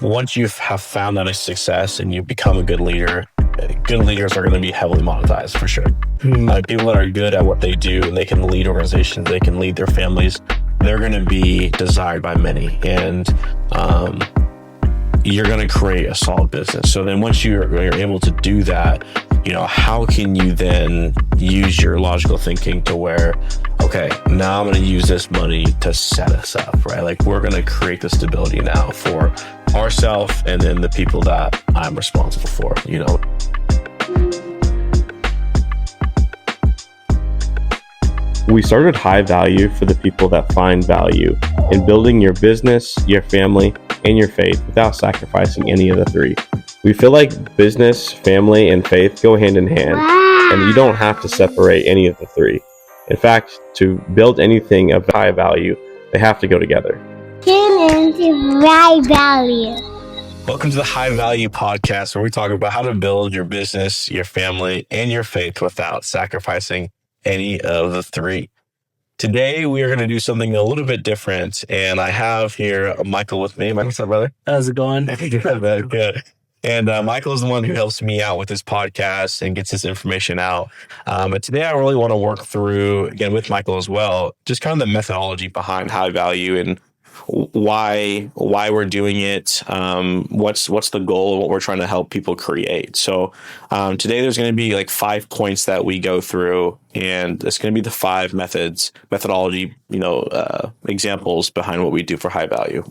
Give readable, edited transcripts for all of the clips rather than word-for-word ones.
once you have found that a success and you become a good leader, good leaders are going to be heavily monetized for sure. People that are good at what they do and they can lead organizations, they can lead their families, they're going to be desired by many. And you're going to create a solid business. So then once you're able to do that, how can you then use your logical thinking to where, okay, now I'm going to use this money to set us up, right? Like we're going to create the stability now for ourselves and then the people that I'm responsible for, We started High Value for the people that find value in building your business, your family, and your faith without sacrificing any of the three. We feel like business, family, and faith go hand in hand, and you don't have to separate any of the three. In fact, to build anything of high value, they have to go together. Tune into High Value. Welcome to the High Value Podcast, where we talk about how to build your business, your family, and your faith without sacrificing any of the three. Today, we are going to do something a little bit different, and I have here Michael with me. Michael, what's up, brother? How's it going? Good. And Michael is the one who helps me out with this podcast and gets this information out. But today, I really want to work through, again, with Michael as well, just kind of the methodology behind High Value and why we're doing it, what's the goal of what we're trying to help people create. So today there's going to be like 5 points that we go through, and it's going to be the 5 methodology, examples behind what we do for High Value.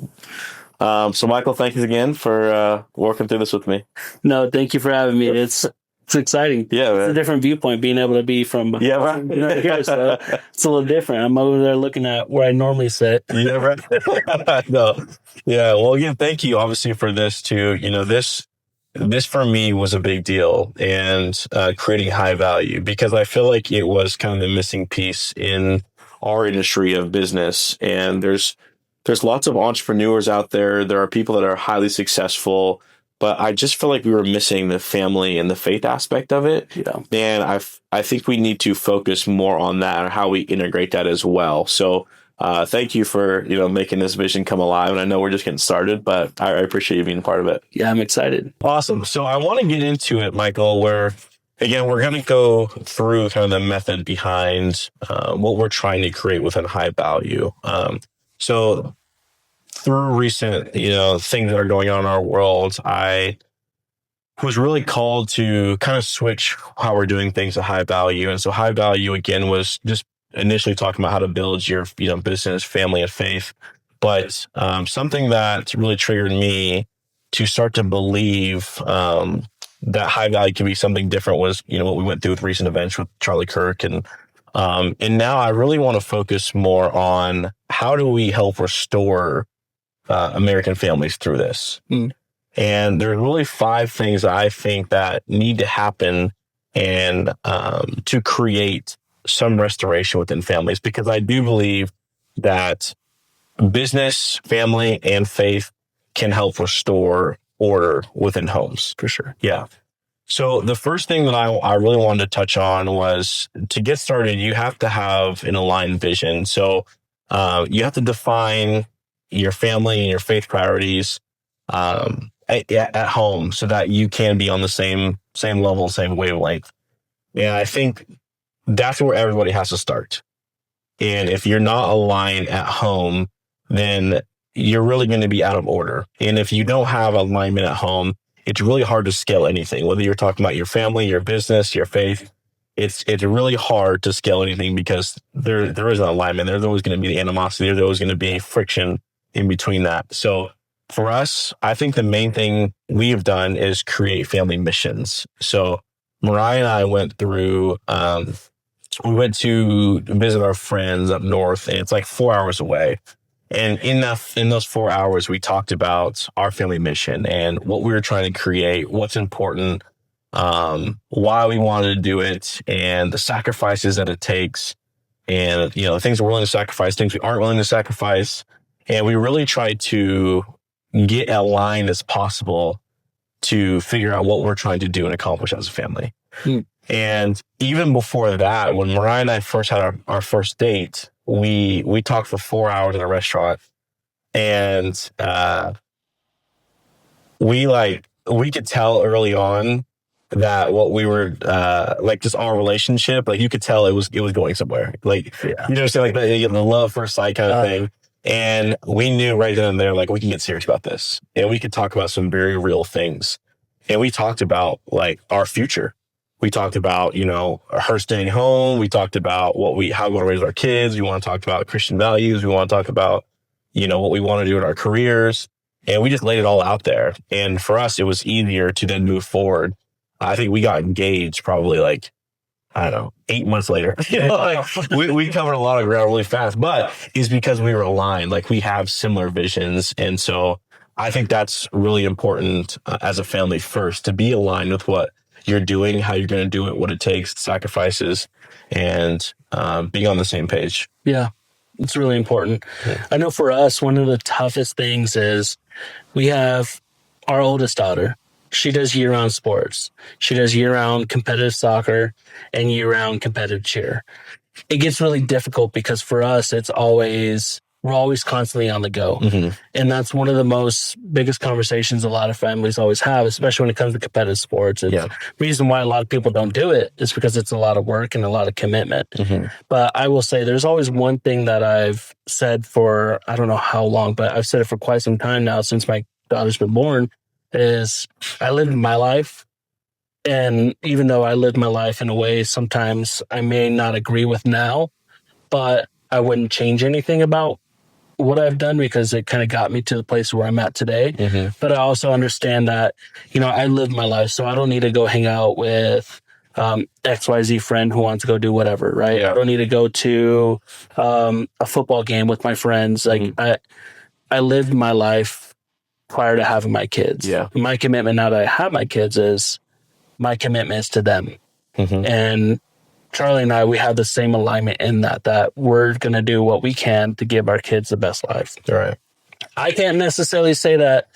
So Michael, thank you again for working through this with me. No, thank you for having me. It's exciting. Yeah, man. It's a different viewpoint being able to be from here, so it's a little different. I'm over there looking at where I normally sit. Yeah, right. No. Yeah. Well, again, thank you obviously for this too. This for me was a big deal, and creating High Value, because I feel like it was kind of the missing piece in our industry of business. And there's lots of entrepreneurs out there. There are people that are highly successful, but I just feel like we were missing the family and the faith aspect of it. Yeah. And I think we need to focus more on that and how we integrate that as well. So thank you for, making this vision come alive. And I know we're just getting started, but I appreciate you being a part of it. Yeah, I'm excited. Awesome. So I want to get into it, Michael, where, again, we're going to go through kind of the method behind what we're trying to create within High Value. So through recent, things that are going on in our world, I was really called to kind of switch how we're doing things to High Value. And so High Value, again, was just initially talking about how to build your, business, family, and faith. But something that really triggered me to start to believe that High Value can be something different was, what we went through with recent events with Charlie Kirk. And now I really want to focus more on how do we help restore American families through this. And there are really 5 things that I think that need to happen and to create some restoration within families, because I do believe that business, family, and faith can help restore order within homes. For sure. Yeah. So the first thing that I really wanted to touch on was, to get started, you have to have an aligned vision. So you have to define your family and your faith priorities at home so that you can be on the same level, same wavelength. And I think that's where everybody has to start. And if you're not aligned at home, then you're really going to be out of order. And if you don't have alignment at home, it's really hard to scale anything, whether you're talking about your family, your business, your faith. It's really hard to scale anything because there is an alignment. There's always going to be the animosity. There's always going to be friction in between that. So for us, I think the main thing we have done is create family missions. So Mariah and I went through, we went to visit our friends up north, and it's like 4 hours away. And in those 4 hours, we talked about our family mission and what we were trying to create, what's important, why we wanted to do it, and the sacrifices that it takes, and the things we're willing to sacrifice, things we aren't willing to sacrifice. And we really tried to get aligned as possible to figure out what we're trying to do and accomplish as a family. And even before that, when Mariah and I first had our first date, we talked for 4 hours in a restaurant, and we could tell early on that what we were like, just our relationship, like you could tell it was going somewhere. Like, you know what I'm saying, like the love first sight kind of thing. And we knew right then and there, like, we can get serious about this, and we could talk about some very real things. And we talked about like our future. We talked about, you know, her staying home. We talked about how we want to raise our kids. We want to talk about Christian values. We want to talk about, you know, what we want to do in our careers. And we just laid it all out there. And for us, it was easier to then move forward. I think we got engaged probably like, I don't know, 8 months later. You know, like we covered a lot of ground really fast, but it's because we were aligned. Like, we have similar visions. And so I think that's really important as a family first, to be aligned with what you're doing, how you're going to do it, what it takes, sacrifices, and being on the same page. Yeah, it's really important. Yeah. I know for us, one of the toughest things is we have our oldest daughter. She does year-round sports. She does year-round competitive soccer and year-round competitive cheer. It gets really difficult because for us, we're always constantly on the go. Mm-hmm. And that's one of the biggest conversations a lot of families always have, especially when it comes to competitive sports. And the reason why a lot of people don't do it is because it's a lot of work and a lot of commitment. Mm-hmm. But I will say there's always one thing that I've said for, I don't know how long, but I've said it for quite some time now since my daughter's been born, is I lived my life. And even though I lived my life in a way sometimes I may not agree with now, but I wouldn't change anything about what I've done because it kind of got me to the place where I'm at today. Mm-hmm. But I also understand that, you know, I lived my life, so I don't need to go hang out with XYZ friend who wants to go do whatever, right? Yeah. I don't need to go to a football game with my friends. Like, mm-hmm. I lived my life prior to having my kids. Yeah. My commitment now that I have my kids is my commitment is to them. Mm-hmm. And Charlie and I, we have the same alignment in that we're going to do what we can to give our kids the best life. Right. I can't necessarily say that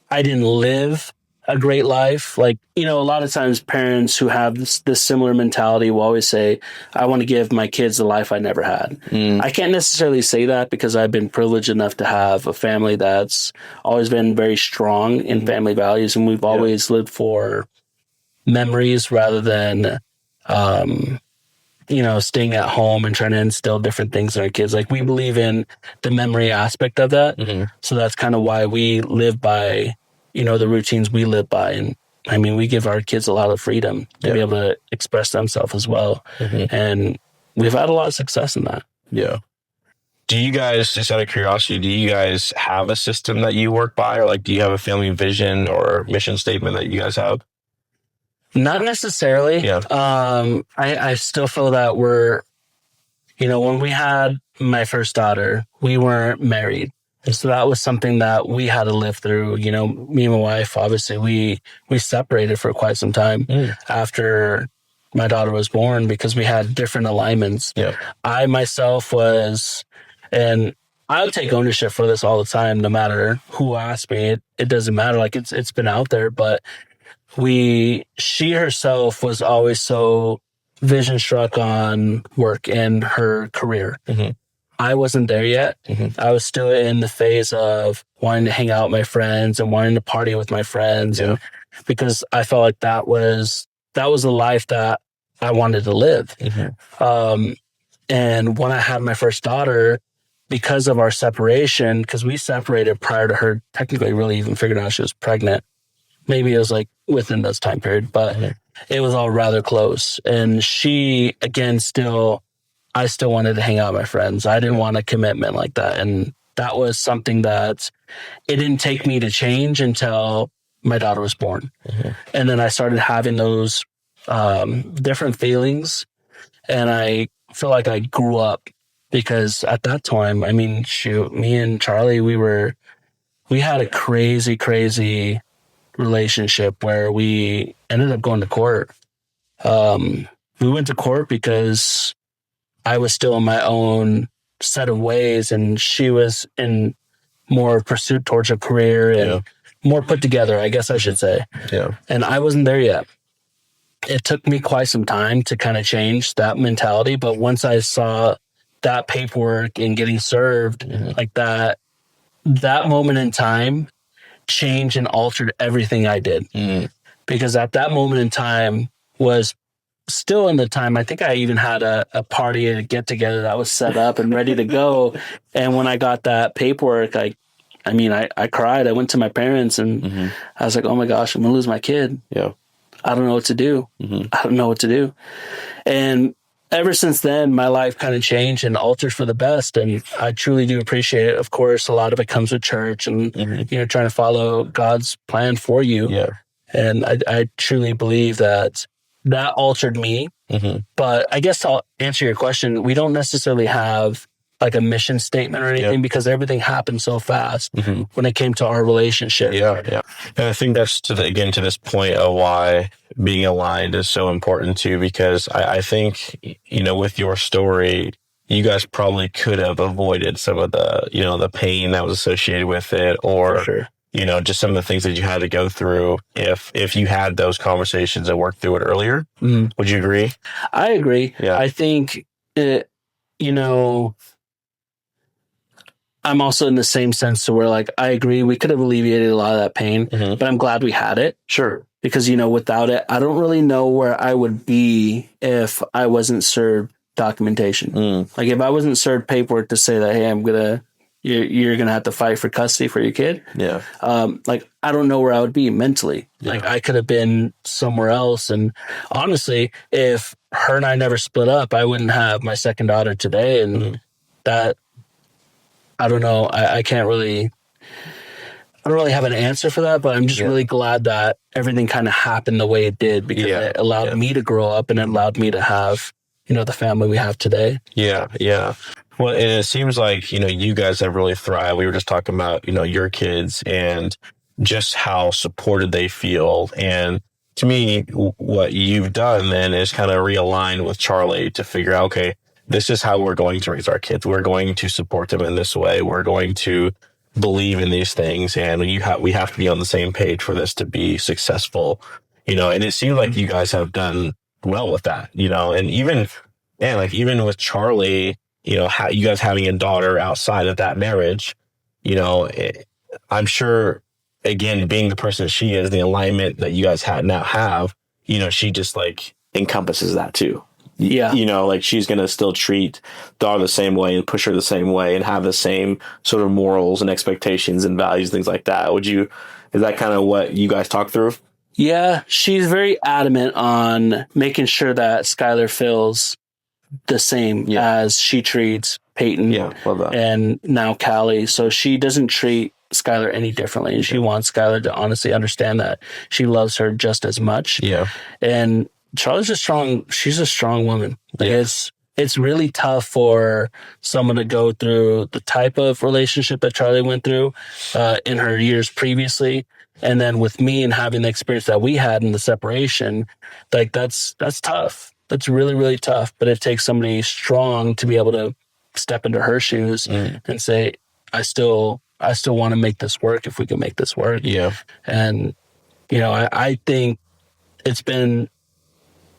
I didn't live a great life. Like, you know, a lot of times parents who have this similar mentality will always say, I want to give my kids the life I never had. I can't necessarily say that because I've been privileged enough to have a family that's always been very strong in family values. And we've always lived for memories rather than, you know, staying at home and trying to instill different things in our kids. Like, we believe in the memory aspect of that. Mm-hmm. So that's kind of why we live by, you know, the routines we live by. And I mean, we give our kids a lot of freedom to be able to express themselves as well. Mm-hmm. And we've had a lot of success in that. Yeah. Do you guys, just out of curiosity, do you guys have a system that you work by? Or like, do you have a family vision or mission statement that you guys have? Not necessarily. Yeah. I still feel that we're, you know, when we had my first daughter, we weren't married. And so that was something that we had to live through. You know, me and my wife, obviously, we separated for quite some time after my daughter was born because we had different alignments. Yeah. I myself and I'll take ownership for this all the time, no matter who asked me. It doesn't matter. Like, it's been out there, but she herself was always so vision struck on work and her career. Mm-hmm. I wasn't there yet. Mm-hmm. I was still in the phase of wanting to hang out with my friends and wanting to party with my friends. Yeah. And because I felt like that was the life that I wanted to live. Mm-hmm. And when I had my first daughter, because of our separation, because we separated prior to her technically really even figuring out she was pregnant. Maybe it was like within this time period, but it was all rather close. And she, again, I still wanted to hang out with my friends. I didn't want a commitment like that. And that was something that it didn't take me to change until my daughter was born. Mm-hmm. And then I started having those different feelings. And I feel like I grew up because at that time, I mean, shoot, me and Charlie, we had a crazy, crazy relationship where we ended up going to court. We went to court because I was still in my own set of ways and she was in more pursuit towards a career and more put together, I guess I should say. Yeah. And I wasn't there yet. It took me quite some time to kind of change that mentality. But once I saw that paperwork and getting served like that moment in time, changed and altered everything I did. Because at that moment in time was still in the time, I think I even had a party and a get together that was set up and ready to go. And when I got that paperwork, I cried. I went to my parents and I was like, oh my gosh, I'm going to lose my kid. Yeah. I don't know what to do. I don't know what to do. And ever since then, my life kind of changed and altered for the best. And I truly do appreciate it. Of course, a lot of it comes with church and, trying to follow God's plan for you. Yeah. And I truly believe that altered me. But I guess I'll answer your question. We don't necessarily have like a mission statement or anything because everything happened so fast when it came to our relationship. Yeah. And I think that's to this point of why being aligned is so important too, because I think, with your story, you guys probably could have avoided some of the, the pain that was associated with it, or, For sure. Just some of the things that you had to go through if you had those conversations and worked through it earlier. Would you agree? I agree. Yeah. I think, I'm also in the same sense to where, like, I agree we could have alleviated a lot of that pain, but I'm glad we had it. Sure. Because, without it, I don't really know where I would be if I wasn't served documentation. Like, if I wasn't served paperwork to say that, hey, you're going to have to fight for custody for your kid. Yeah. I don't know where I would be mentally. Yeah. Like, I could have been somewhere else. And honestly, if her and I never split up, I wouldn't have my second daughter today. And that, I don't know. I don't really have an answer for that, but I'm just really glad that everything kind of happened the way it did, because it allowed me to grow up and it allowed me to have, the family we have today. Yeah. Well, and it seems like, you guys have really thrived. We were just talking about, your kids and just how supported they feel. And to me, what you've done then is kind of realign with Charlie to figure out, okay, this is how we're going to raise our kids. We're going to support them in this way. We're going to believe in these things. And we have to be on the same page for this to be successful, and it seems like you guys have done well with that, and even with Charlie, how you guys having a daughter outside of that marriage, I'm sure, again, being the person that she is, the alignment that you guys have, she just like encompasses that too. Yeah. Like she's going to still treat daughter the same way and push her the same way and have the same sort of morals and expectations and values, things like that. Is that kind of what you guys talk through? Yeah. She's very adamant on making sure that Skylar feels the same as she treats Peyton and now Callie. So she doesn't treat Skylar any differently. And she wants Skylar to honestly understand that she loves her just as much. Yeah. And Charlie's she's a strong woman. Like it's really tough for someone to go through the type of relationship that Charlie went through in her years previously. And then with me and having the experience that we had in the separation, like that's tough. That's really, really tough. But it takes somebody strong to be able to step into her shoes and say, I still want to make this work if we can make this work. Yeah. And, I think it's been,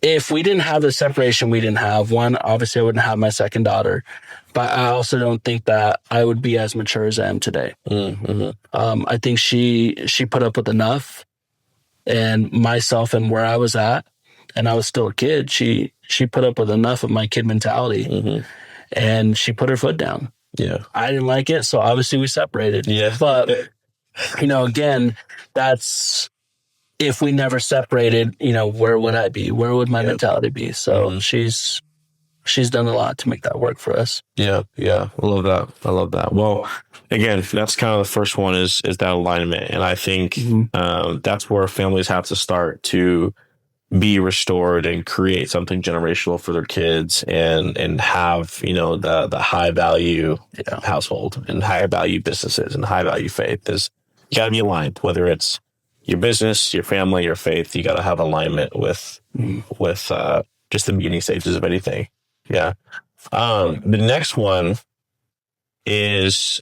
if we didn't have the separation we didn't have, one, obviously I wouldn't have my second daughter, but I also don't think that I would be as mature as I am today. I think she put up with enough, and myself and where I was at, and I was still a kid, she put up with enough of my kid mentality, and she put her foot down. Yeah. I didn't like it, so obviously we separated. Yeah. But, again, that's, if we never separated, where would I be? Where would my mentality be? So she's done a lot to make that work for us. Yeah. I love that. Well, again, that's kind of the first one is that alignment. And I think that's where families have to start to be restored and create something generational for their kids and have, the high value household and high value businesses and high value faith is you gotta be aligned, whether it's your business, your family, your faith. You got to have alignment with just the beginning stages of anything. Yeah. The next one is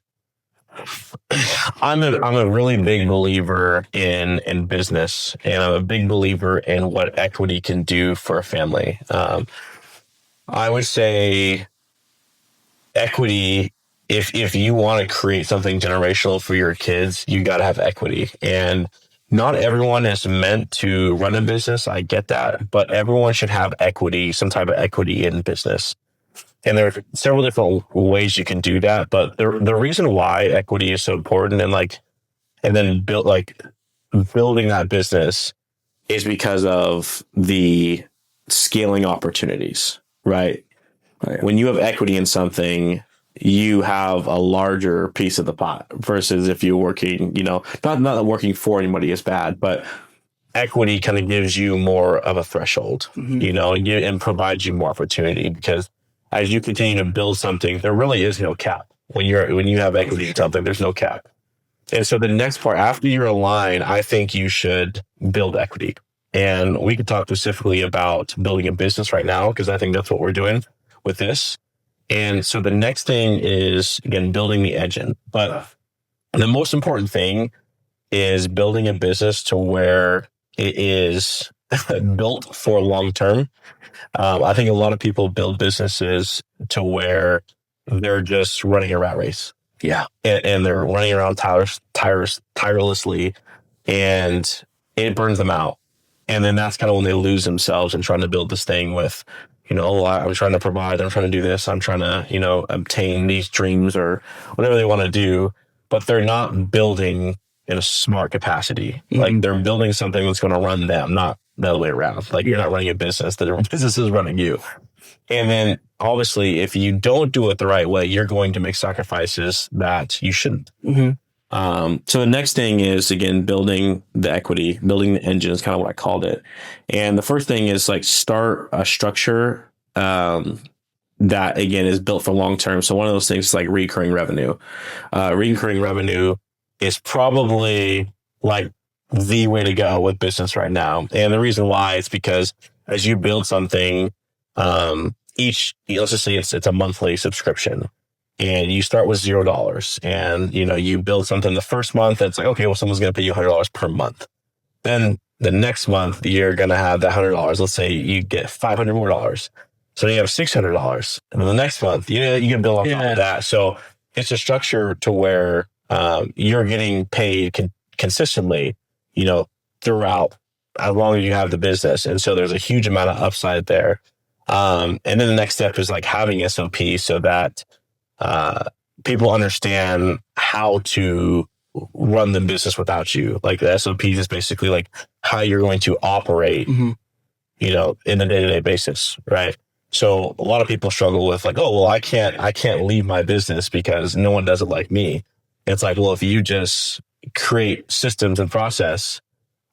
I'm a really big believer in business, and I'm a big believer in what equity can do for a family. I would say equity if you want to create something generational for your kids, you got to have equity. And not everyone is meant to run a business. I get that, but everyone should have equity, some type of equity in business. And there are several different ways you can do that. But the reason why equity is so important and then building that business is because of the scaling opportunities, right? When you have equity in something, you have a larger piece of the pot versus if you're working, not that working for anybody is bad, but equity kind of gives you more of a threshold, and provides you more opportunity, because as you continue to build something, there really is no cap. When you have equity in something, there's no cap. And so the next part, after you're aligned, I think you should build equity. And we could talk specifically about building a business right now, because I think that's what we're doing with this. And so the next thing is, again, building the engine. But the most important thing is building a business to where it is built for long term. I think a lot of people build businesses to where they're just running a rat race. Yeah. And they're running around tirelessly, and it burns them out. And then that's kind of when they lose themselves and trying to build this thing with, I'm trying to provide, I'm trying to do this, I'm trying to, obtain these dreams or whatever they want to do, but they're not building in a smart capacity. Mm-hmm. Like they're building something that's going to run them, not the other way around. Like you're not running a business, the business is running you. And then obviously, if you don't do it the right way, you're going to make sacrifices that you shouldn't. Mm-hmm. So the next thing is, again, building the equity, building the engine is kind of what I called it. And the first thing is start a structure that, again, is built for long term. So one of those things is like recurring revenue. Recurring revenue is probably the way to go with business right now. And the reason why is because as you build something, let's just say it's a monthly subscription, and you start with $0, and you build something the first month. It's like, okay, well, someone's going to pay you $100 per month. Then the next month you're going to have that $100. Let's say you get $500 more. So you have $600, and then the next month you can build on top of that. So it's a structure to where you're getting paid consistently, throughout as long as you have the business. And so there's a huge amount of upside there. And then the next step is having SOP so that people understand how to run the business without you. Like the SOP is basically how you're going to operate, mm-hmm. In a day-to-day basis. Right. So a lot of people struggle with I can't leave my business because no one does it like me. It's well, if you just create systems and process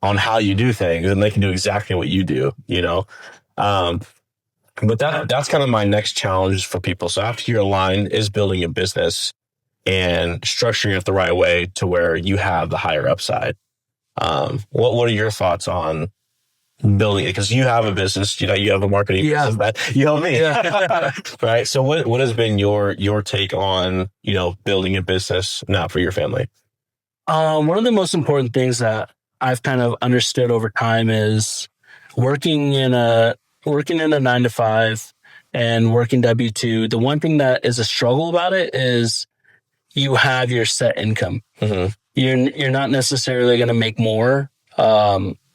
on how you do things, then they can do exactly what you do, but that's kind of my next challenge for people. So after you're aligned is building a business and structuring it the right way to where you have the higher upside. What are your thoughts on building it? Because you have a business, you have a marketing business that you help me. Yeah. Right. So what has been your take on, building a business now for your family? One of the most important things that I've kind of understood over time is working in a 9-to-5 and working W-2. The one thing that is a struggle about it is you have your set income. Mm-hmm. You're not necessarily going to make more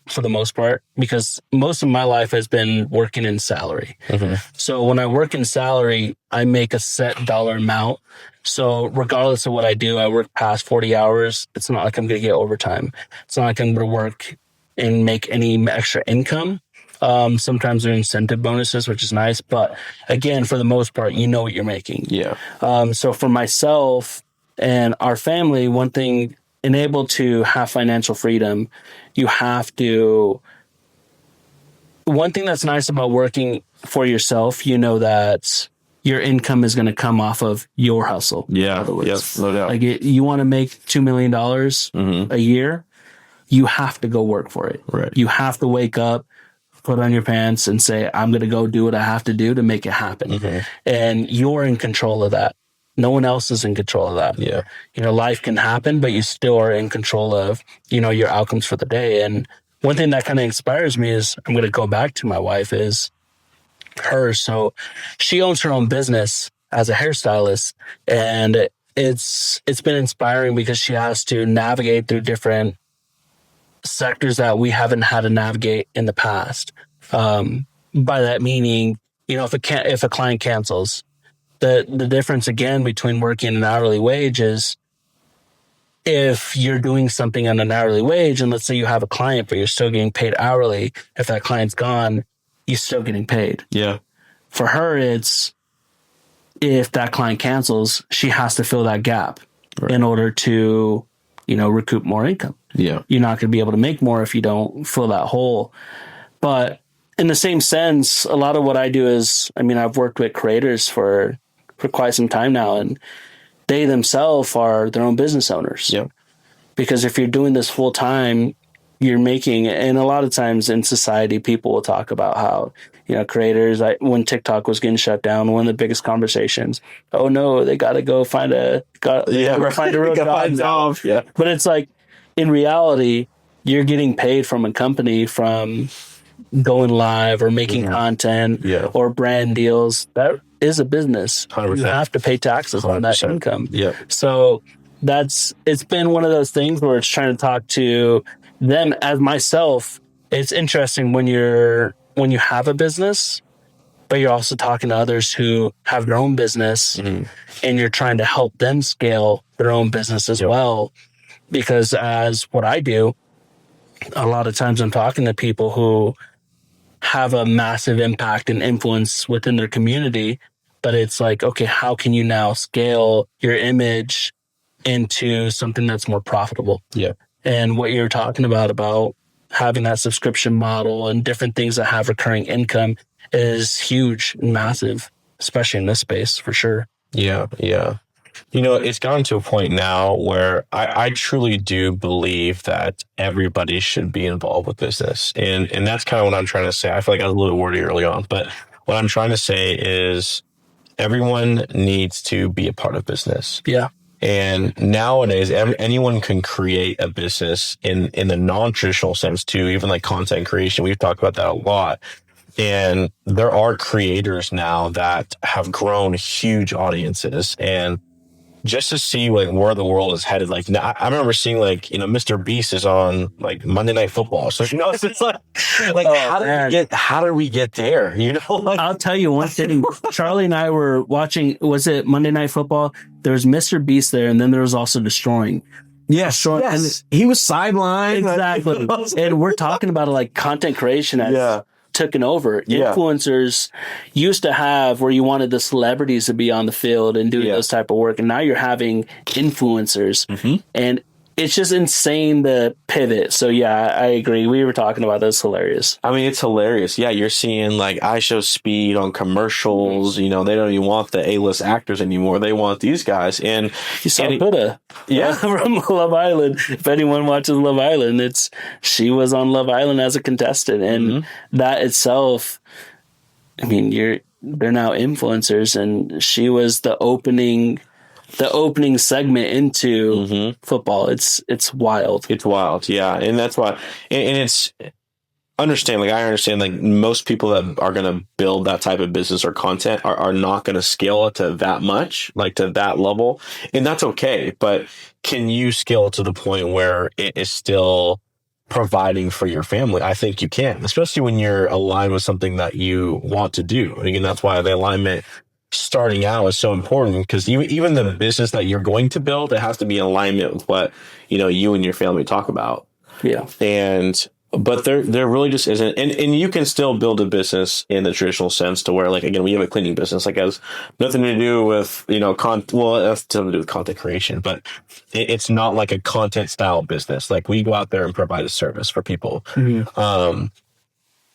for the most part, because most of my life has been working in salary. Mm-hmm. So when I work in salary, I make a set dollar amount. So regardless of what I do, I work past 40 hours. It's not like I'm going to get overtime. It's not like I'm going to work and make any extra income. Sometimes there are incentive bonuses, which is nice. But again, for the most part, you know what you're making. Yeah. So for myself and our family, one thing, enabled to have financial freedom, you have to, one thing that's nice about working for yourself, that your income is going to come off of your hustle. Yeah. Yes, no doubt. You want to make $2 million mm-hmm. a year, you have to go work for it. Right. You have to wake up, put on your pants and say, I'm going to go do what I have to do to make it happen. Mm-hmm. And you're in control of that. No one else is in control of that. Yeah. Life can happen, but you still are in control of, your outcomes for the day. And one thing that kind of inspires me is, I'm going to go back to my wife, is her. So she owns her own business as a hairstylist, and it's been inspiring because she has to navigate through different sectors that we haven't had to navigate in the past. By that meaning, if a client cancels, the difference again between working an hourly wage is if you're doing something on an hourly wage, and let's say you have a client, but you're still getting paid hourly. If that client's gone, you're still getting paid. Yeah. For her, it's if that client cancels, she has to fill that gap in order to, recoup more income. Yeah. You're not going to be able to make more if you don't fill that hole. But in the same sense, a lot of what I do is, I've worked with creators for quite some time now, and they themselves are their own business owners. Yeah. Because if you're doing this full time, you're making, and a lot of times in society, people will talk about how, creators, when TikTok was getting shut down, one of the biggest conversations, oh no, they got to go find a real job. Yeah. But it's like, in reality, you're getting paid from a company from going live or making content or brand deals. That is a business. 100%. You have to pay taxes on that 100%. income. Yeah. So it's been one of those things where it's trying to talk to them as myself. It's interesting when you have a business, but you're also talking to others who have their own business and you're trying to help them scale their own business as well. Because as what I do, a lot of times I'm talking to people who have a massive impact and influence within their community, but it's like, okay, how can you now scale your image into something that's more profitable? Yeah. And what you're talking about having that subscription model and different things that have recurring income is huge and massive, especially in this space for sure. Yeah. Yeah. It's gotten to a point now where I truly do believe that everybody should be involved with business. And that's kind of what I'm trying to say. I feel like I was a little wordy early on, but what I'm trying to say is everyone needs to be a part of business. Yeah. And nowadays, anyone can create a business in the non-traditional sense too, even like content creation. We've talked about that a lot. And there are creators now that have grown huge audiences, and just to see like where the world is headed. Like I remember seeing like, Mr. Beast is on like Monday Night Football. So, it's just like how did we get there? I'll tell you one thing. Charlie and I were watching, was it Monday Night Football? There was Mr. Beast there, and then there was also Destroying. Yes. And he was sidelined. Exactly. And we're talking about like content creation as taken over. Influencers used to have where you wanted the celebrities to be on the field and doing those type of work, and now you're having influencers, and it's just insane the pivot. So I agree. We were talking about this. Hilarious. It's hilarious. Yeah, you're seeing like I Show Speed on commercials. They don't even want the A-list actors anymore. They want these guys. And you saw Buddha, from Love Island. If anyone watches Love Island, she was on Love Island as a contestant, and that itself. They're now influencers, and she was the opening segment into football. It's wild. It's wild. Yeah. And that's why, and it's understand, like, I understand like most people that are going to build that type of business or content are not going to scale it to that much, like to that level. And that's okay. But can you scale it to the point where it is still providing for your family? I think you can, especially when you're aligned with something that you want to do. And again, that's why the alignment starting out is so important, because even the business that you're going to build, it has to be in alignment with what you and your family talk about. But there really just isn't, and you can still build a business in the traditional sense to where, like, again, we have a cleaning business, like, has nothing to do with it has something to do with content creation, but it's not like a content style business. Like, we go out there and provide a service for people.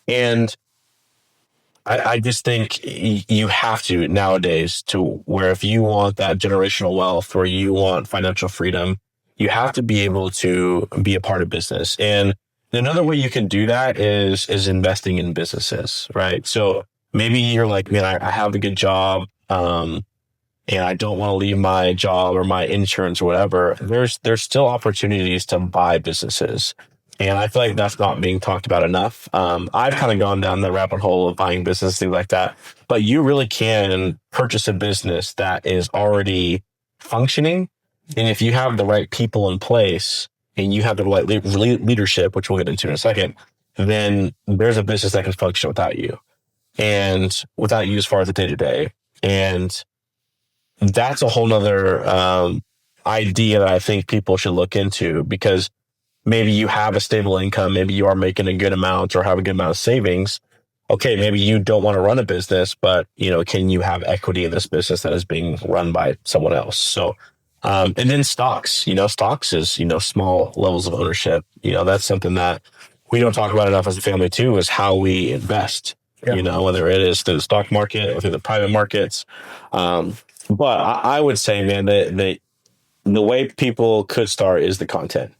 And I just think you have to nowadays, to where if you want that generational wealth or you want financial freedom, you have to be able to be a part of business. And another way you can do that is investing in businesses, right? So maybe you're like, man, I have a good job, and I don't want to leave my job or my insurance or whatever. There's still opportunities to buy businesses. And I feel like that's not being talked about enough. I've kind of gone down the rabbit hole of buying business, things like that. But you really can purchase a business that is already functioning, and if you have the right people in place and you have the right leadership, which we'll get into in a second, then there's a business that can function without you and without you as far as the day to day. And that's a whole nother idea that I think people should look into, because maybe you have a stable income, maybe you are making a good amount or have a good amount of savings. Okay, maybe you don't want to run a business, but can you have equity in this business that is being run by someone else? So, and then stocks, stocks is, small levels of ownership. That's something that we don't talk about enough as a family too, is how we invest, whether it is through the stock market or through the private markets. But I would say, man, that the way people could start is the content.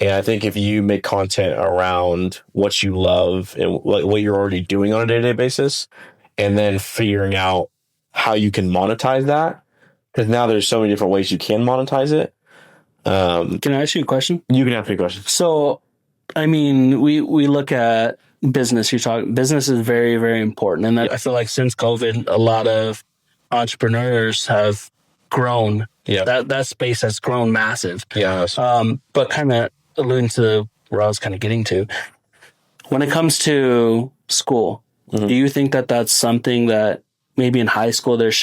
And I think if you make content around what you love and what you're already doing on a day-to-day basis, and then figuring out how you can monetize that, because now there's so many different ways you can monetize it. Can I ask you a question? You can ask me a question. So, I mean, we look at business. Business is very, very important. And I feel like since COVID, a lot of entrepreneurs have grown. Yeah. That space has grown massive. Yeah. But kind of alluding to where I was kind of getting to, when it comes to school, do you think that that's something that maybe in high school there's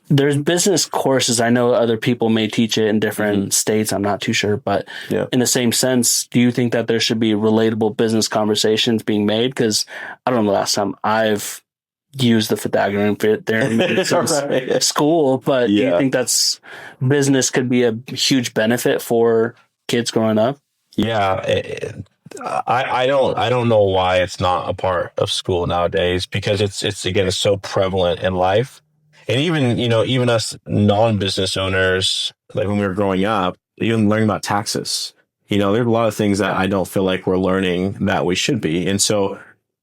business courses? I know other people may teach it in different states. I'm not too sure, but in the same sense, do you think that there should be relatable business conversations being made? Because I don't know the last time I've used the Pythagorean theorem in school, but do you think that's business could be a huge benefit for kids growing up? Yeah. I don't know why it's not a part of school nowadays, because it's again, it's so prevalent in life. And even us non-business owners, like when we were growing up, even learning about taxes, there's a lot of things that I don't feel like we're learning that we should be. And so,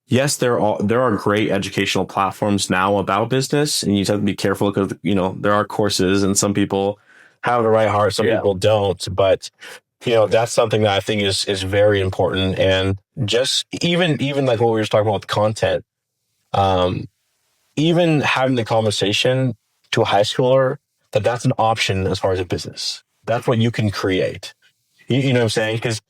yes, there are great educational platforms now about business, and you just have to be careful because, there are courses and some people have the right heart, some people don't. But, that's something that I think is very important. And just even like what we were talking about with content, even having the conversation to a high schooler that's an option as far as a business. That's what you can create. You know what I'm saying? Because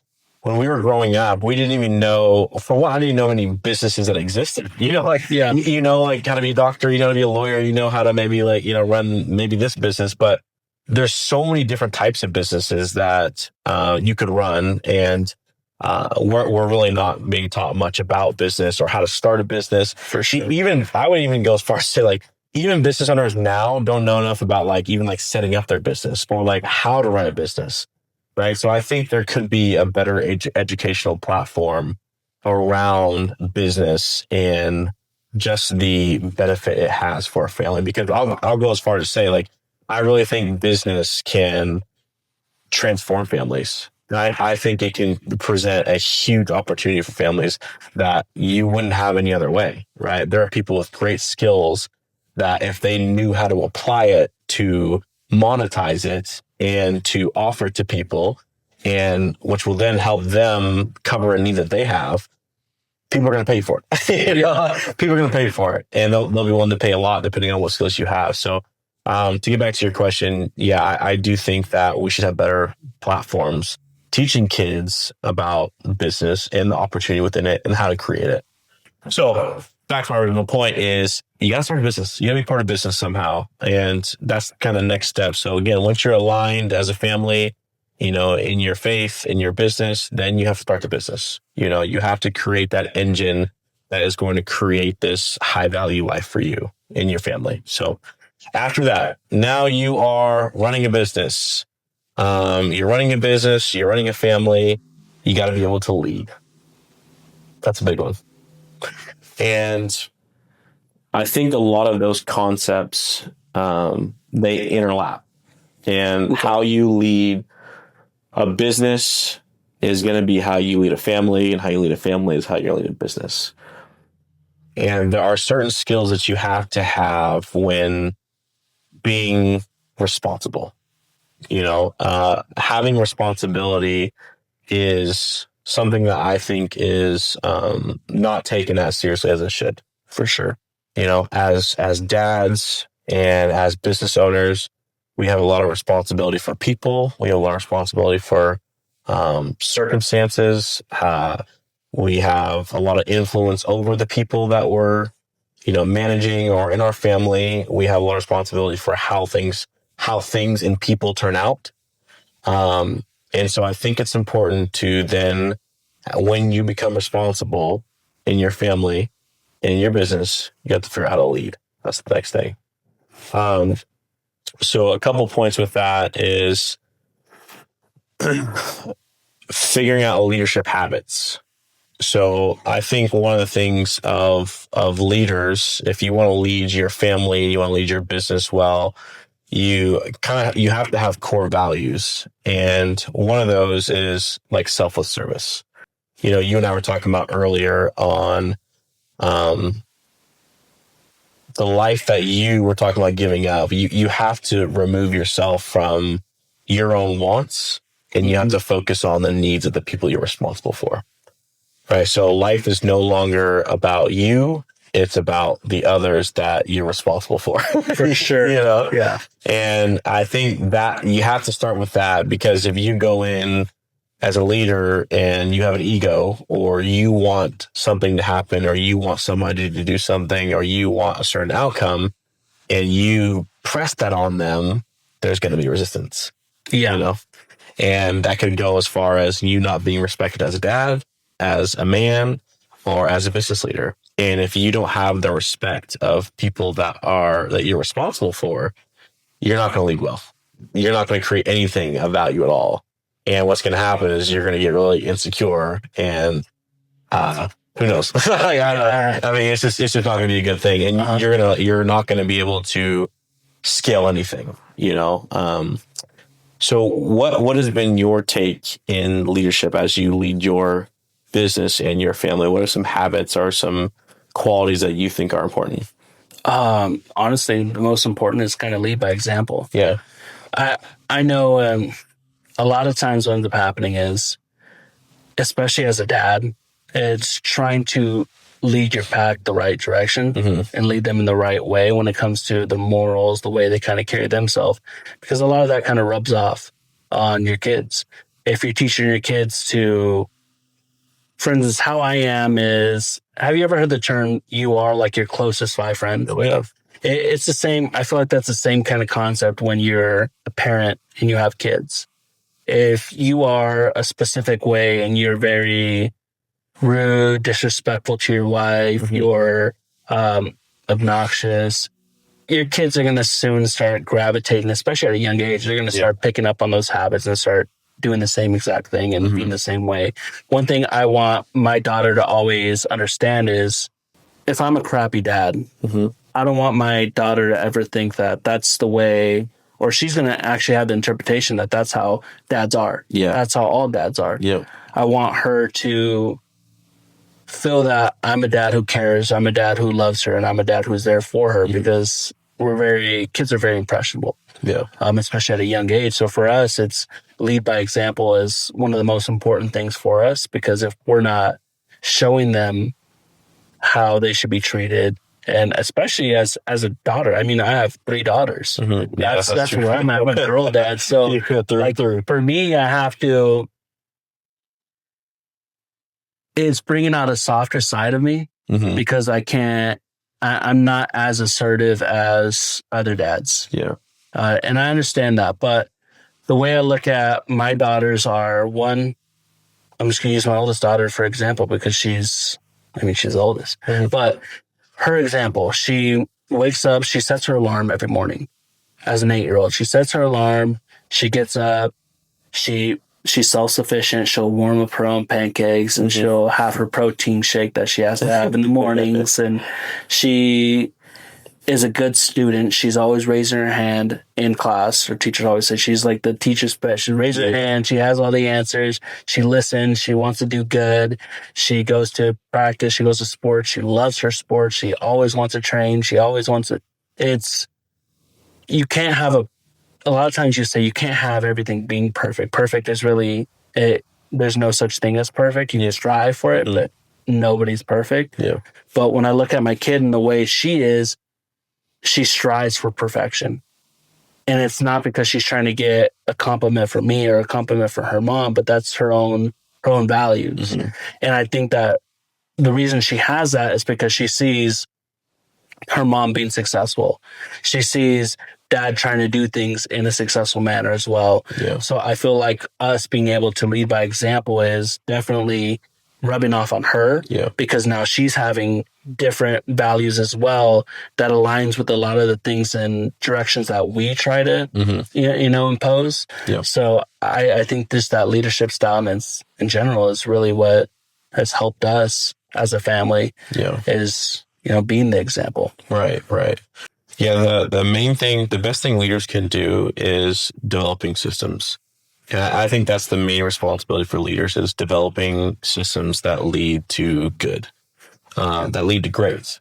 when we were growing up, we didn't even know, for one, I didn't know any businesses that existed. Like how to be a doctor, how to be a lawyer, how to maybe run maybe this business. But there's so many different types of businesses that you could run. And we're really not being taught much about business or how to start a business. For sure. Even I would even go as far as to say, even business owners now don't know enough about even setting up their business or how to run a business. Right. So I think there could be a better educational platform around business and just the benefit it has for a family, because I'll go as far as to say, I really think business can transform families. I think it can present a huge opportunity for families that you wouldn't have any other way, right? There are people with great skills that if they knew how to apply it to monetize it and to offer it to people, and which will then help them cover a need that they have, people are going to pay for it. People are going to pay for it, and they'll be willing to pay a lot depending on what skills you have. So to get back to your question, I do think that we should have better platforms teaching kids about business and the opportunity within it and how to create it. So back to my original point is you got to start a business. You got to be part of business somehow. And that's kind of the next step. So again, once you're aligned as a family, in your faith, in your business, then you have to start the business. You have to create that engine that is going to create this high value life for you and your family. So after that, now you are running a business. You're running a business, you're running a family, you got to be able to lead. That's a big one. And I think a lot of those concepts, they interlap. And how you lead a business is going to be how you lead a family, and how you lead a family is how you lead a business. And there are certain skills that you have to have when being responsible. Having responsibility is something that I think is not taken as seriously as it should, for sure. As dads and as business owners, We have a lot of responsibility for people. We have a lot of responsibility for circumstances. We have a lot of influence over the people that we're, managing, or in our family. We have a lot of responsibility for how things and people turn out. And so I think it's important to then, when you become responsible in your family and in your business, you have to figure out how to lead. That's the next thing. So a couple points with that is figuring out leadership habits. So I think one of the things of leaders, if you want to lead your family, you want to lead your business well, you have to have core values. And one of those is like selfless service. You and I were talking about earlier on the life that you were talking about giving up. You have to remove yourself from your own wants, and you have to focus on the needs of the people you're responsible for. Right. So life is no longer about you. It's about the others that you're responsible for. For sure. Yeah. And I think that you have to start with that, because if you go in as a leader and you have an ego, or you want something to happen, or you want somebody to do something, or you want a certain outcome, and you press that on them, there's going to be resistance. Yeah. And that could go as far as you not being respected as a dad, as a man, or as a business leader. And if you don't have the respect of people that you're responsible for, you're not going to lead well. You're not going to create anything of value at all. And what's going to happen is you're going to get really insecure, and who knows? I mean, it's just not going to be a good thing. And you're not going to be able to scale anything, So what has been your take in leadership as you lead your business and your family? What are some habits or some qualities that you think are important? Honestly, the most important is kind of lead by example. Yeah. I know a lot of times what ends up happening is, especially as a dad, it's trying to lead your pack the right direction and lead them in the right way when it comes to the morals, the way they kind of carry themselves, because a lot of that kind of rubs off on your kids. If you're teaching your kids to, for instance, how I am is, have you ever heard the term, you are like your closest five friends? Oh, yeah. It's the same. I feel like that's the same kind of concept when you're a parent and you have kids. If you are a specific way and you're very rude, disrespectful to your wife, you're obnoxious, your kids are going to soon start gravitating, especially at a young age. They're going to start picking up on those habits and start doing the same exact thing and being the same way. One thing I want my daughter to always understand is, if I'm a crappy dad, I don't want my daughter to ever think that that's the way, or she's going to actually have the interpretation that that's how dads are. Yeah. That's how all dads are. Yeah. I want her to feel that I'm a dad who cares, I'm a dad who loves her, and I'm a dad who's there for her, because kids are very impressionable. Yeah. Especially at a young age. So for us, it's lead by example is one of the most important things for us, because if we're not showing them how they should be treated, and especially as a daughter, I mean, I have 3 daughters. That's where I'm at. I'm a girl dad. So for me, I have to, it's bringing out a softer side of me, because I'm not as assertive as other dads. Yeah. And I understand that. But the way I look at my daughters are, one, I'm just going to use my oldest daughter for example, because she's the oldest. But her example, she wakes up, she sets her alarm every morning. As an 8-year-old, she sets her alarm, she gets up, she's self-sufficient. She'll warm up her own pancakes, and she'll have her protein shake that she has to have in the mornings. And she is a good student. She's always raising her hand in class. Her teachers always say she's like the teacher's pet. She raises her hand. She has all the answers. She listens. She wants to do good. She goes to practice. She goes to sports. She loves her sports. She always wants to train. She always wants to. You can't have a lot of times you say you can't have everything being perfect. Perfect is really it. There's no such thing as perfect. You strive for it, but nobody's perfect. Yeah. But when I look at my kid and the way she is, she strives for perfection. And it's not because she's trying to get a compliment from me or a compliment from her mom, but that's her own values. Mm-hmm. And I think that the reason she has that is because she sees her mom being successful. She sees dad trying to do things in a successful manner as well. Yeah. So I feel like us being able to lead by example is definitely rubbing off on her, because now she's having different values as well that aligns with a lot of the things and directions that we try to, impose. Yeah. So I think just that leadership style in general is really what has helped us as a family. Is being the example. Right. Yeah, the main thing, the best thing leaders can do is developing systems. And I think that's the main responsibility for leaders, is developing systems that lead to good, that lead to great.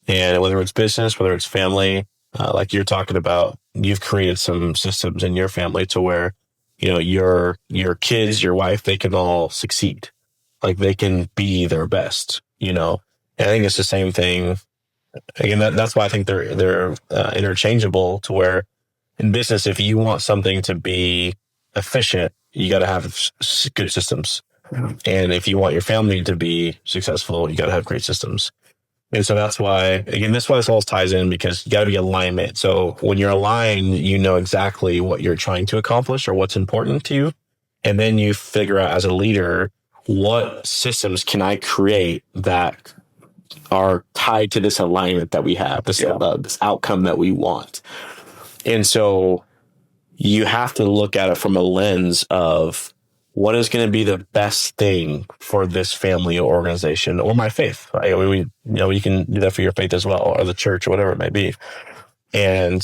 And whether it's business, whether it's family, like you're talking about, you've created some systems in your family to where, your kids, your wife, they can all succeed. Like they can be their best, And I think it's the same thing. Again, that's why I think they're interchangeable, to where in business, if you want something to be efficient, you got to have good systems. And if you want your family to be successful, you got to have great systems. And so that's why this all ties in, because you got to be alignment. So when you're aligned, you know exactly what you're trying to accomplish or what's important to you. And then you figure out as a leader, what systems can I create that are tied to this alignment that we have, this outcome that we want. And so you have to look at it from a lens of what is going to be the best thing for this family or organization or my faith. Right? You can do that for your faith as well, or the church, or whatever it may be. And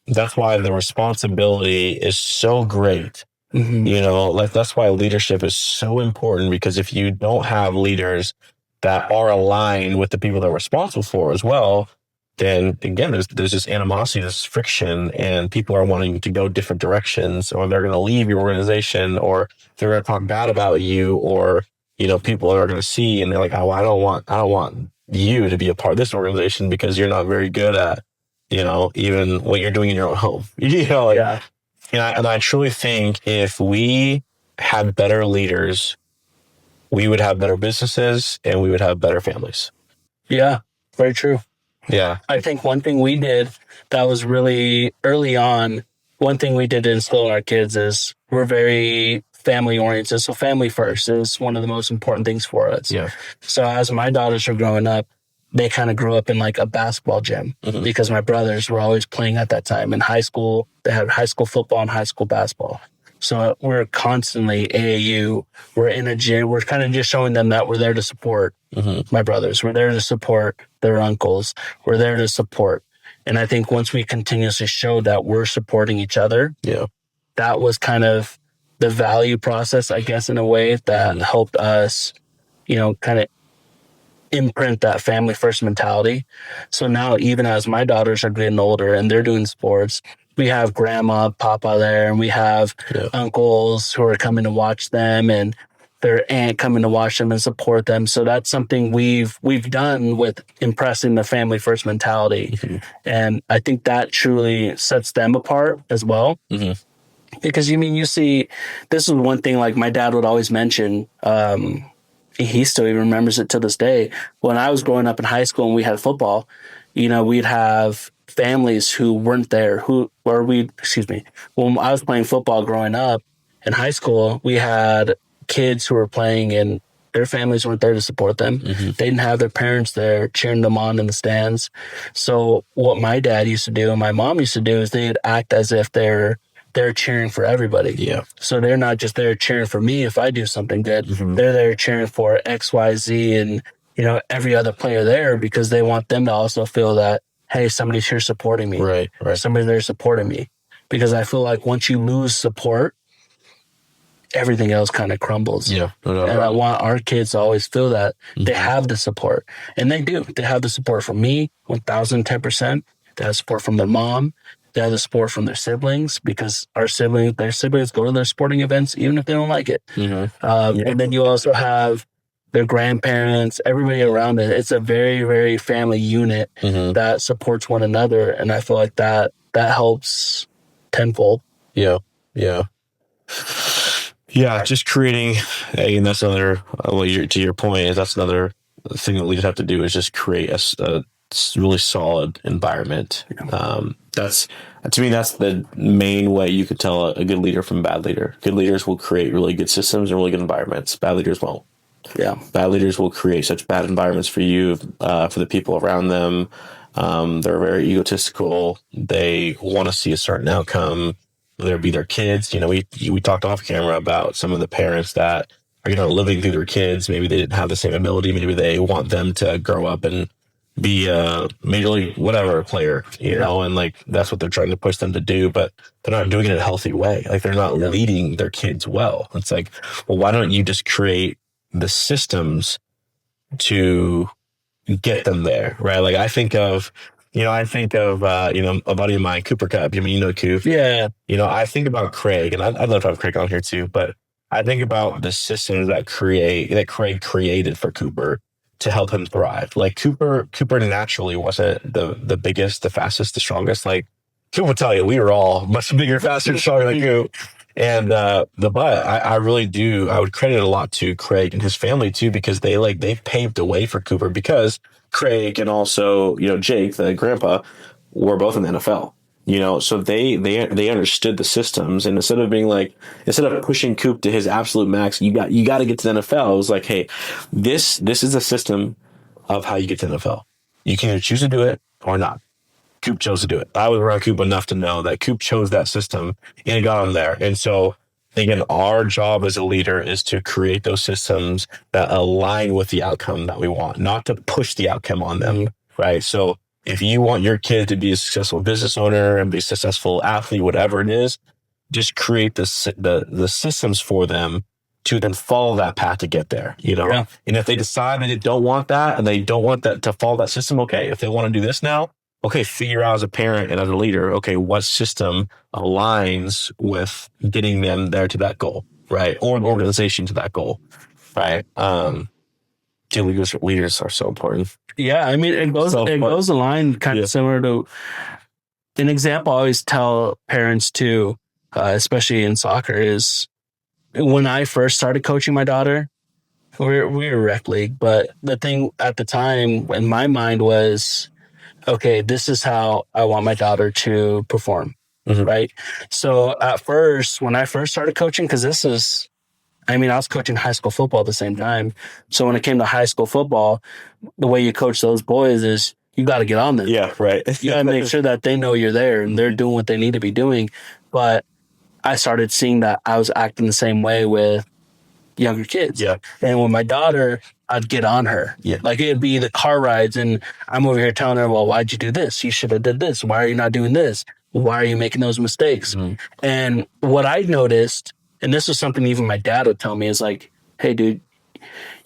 that's why the responsibility is so great. Mm-hmm. That's why leadership is so important, because if you don't have leaders that are aligned with the people they're responsible for as well, then again, there's this animosity, this friction, and people are wanting to go different directions, or they're going to leave your organization, or they're going to talk bad about you, or, people are going to see and they're like, oh, I don't want you to be a part of this organization because you're not very good at, even what you're doing in your own home. Yeah. And I truly think if we had better leaders, we would have better businesses and we would have better families. Yeah, very true. Yeah. I think one thing we did that was really early on, one thing we did to instill in our kids is we're very family oriented. So family first is one of the most important things for us. Yeah. So as my daughters were growing up, they kind of grew up in like a basketball gym, because my brothers were always playing at that time. In high school, they had high school football and high school basketball. So we're constantly AAU. We're in a gym. We're kind of just showing them that we're there to support my brothers. We're there to support their uncles. We're there to support. And I think once we continuously show that we're supporting each other, that was kind of the value process, I guess, in a way that helped us, kind of imprint that family first mentality. So now, even as my daughters are getting older and they're doing sports, we have grandma, papa there, and we have uncles who are coming to watch them, and their aunt coming to watch them and support them. So that's something we've done with impressing the family first mentality. And I think that truly sets them apart as well. Because you see, this is one thing like my dad would always mention, he still even remembers it to this day. When I was growing up in high school and we had football, we'd have families who weren't there, when I was playing football growing up in high school, we had kids who were playing and their families weren't there to support them. They didn't have their parents there cheering them on in the stands. So what my dad used to do and my mom used to do is they'd act as if they're cheering for everybody. Yeah. So they're not just there cheering for me if I do something good. They're there cheering for XYZ and, every other player there, because they want them to also feel that, hey, somebody's here supporting me. Right. Somebody's there supporting me. Because I feel like once you lose support, everything else kind of crumbles. Yeah. And I want our kids to always feel that they have the support. And they do. They have the support from me, 1,010%. They have support from their mom. They have the support from their siblings, because their siblings go to their sporting events, even if they don't like it. And then you also have their grandparents, everybody around it. It's a very, very family unit that supports one another. And I feel like that helps tenfold. Yeah. Yeah. Yeah. Just creating, and that's another, to your point, is that's another thing that leaders have to do is just create a really solid environment. That's, to me, that's the main way you could tell a good leader from a bad leader. Good leaders will create really good systems and really good environments. Bad leaders won't. Yeah. Bad leaders will create such bad environments for you, for the people around them. They're very egotistical. They want to see a certain outcome, whether it be their kids. We talked off camera about some of the parents that are, living through their kids. Maybe they didn't have the same ability. Maybe they want them to grow up and be a major league whatever player, and like that's what they're trying to push them to do, but they're not doing it in a healthy way. Like they're not leading their kids well. It's like, well, why don't you just create the systems to get them there, right? Like I think of a buddy of mine, Cooper Cup. Coop. Yeah. I think about Craig, and I'd love to have Craig on here too, but I think about the systems that Craig created for Cooper to help him thrive. Like Cooper naturally wasn't the biggest, the fastest, the strongest. Like Coop will tell you, we were all much bigger, faster, and stronger than Coop. And I really do. I would credit a lot to Craig and his family too, because they've paved the way for Cooper, because Craig and also Jake, the grandpa, were both in the NFL. So they understood the systems, and instead of pushing Coop to his absolute max, you got to get to the NFL. It was like, hey, this is a system of how you get to the NFL. You can either choose to do it or not. Coop chose to do it. I was around Coop enough to know that Coop chose that system and it got him there. And so, again, our job as a leader is to create those systems that align with the outcome that we want, not to push the outcome on them, right? So if you want your kid to be a successful business owner and be a successful athlete, whatever it is, just create the systems for them to then follow that path to get there, Yeah. And if they decide that they don't want that and they don't want that to follow that system, okay. If they want to do this now, okay, figure out as a parent and as a leader, okay, what system aligns with getting them there to that goal, right? Or an organization to that goal, right? Leaders are so important. Yeah, I mean, it goes aligned kind of similar to an example I always tell parents too, especially in soccer, is when I first started coaching my daughter, we were rec league, but the thing at the time in my mind was, okay, this is how I want my daughter to perform, right? So at first, when I first started coaching, because I was coaching high school football at the same time. So when it came to high school football, the way you coach those boys is you got to get on them. Yeah, right. You got to make sure that they know you're there and they're doing what they need to be doing. But I started seeing that I was acting the same way with younger kids. Yeah. And with my daughter, I'd get on her. Yeah. Like it'd be the car rides and I'm over here telling her, well, why'd you do this? You should have did this. Why are you not doing this? Why are you making those mistakes? And what I noticed, and this was something even my dad would tell me, is like, hey, dude,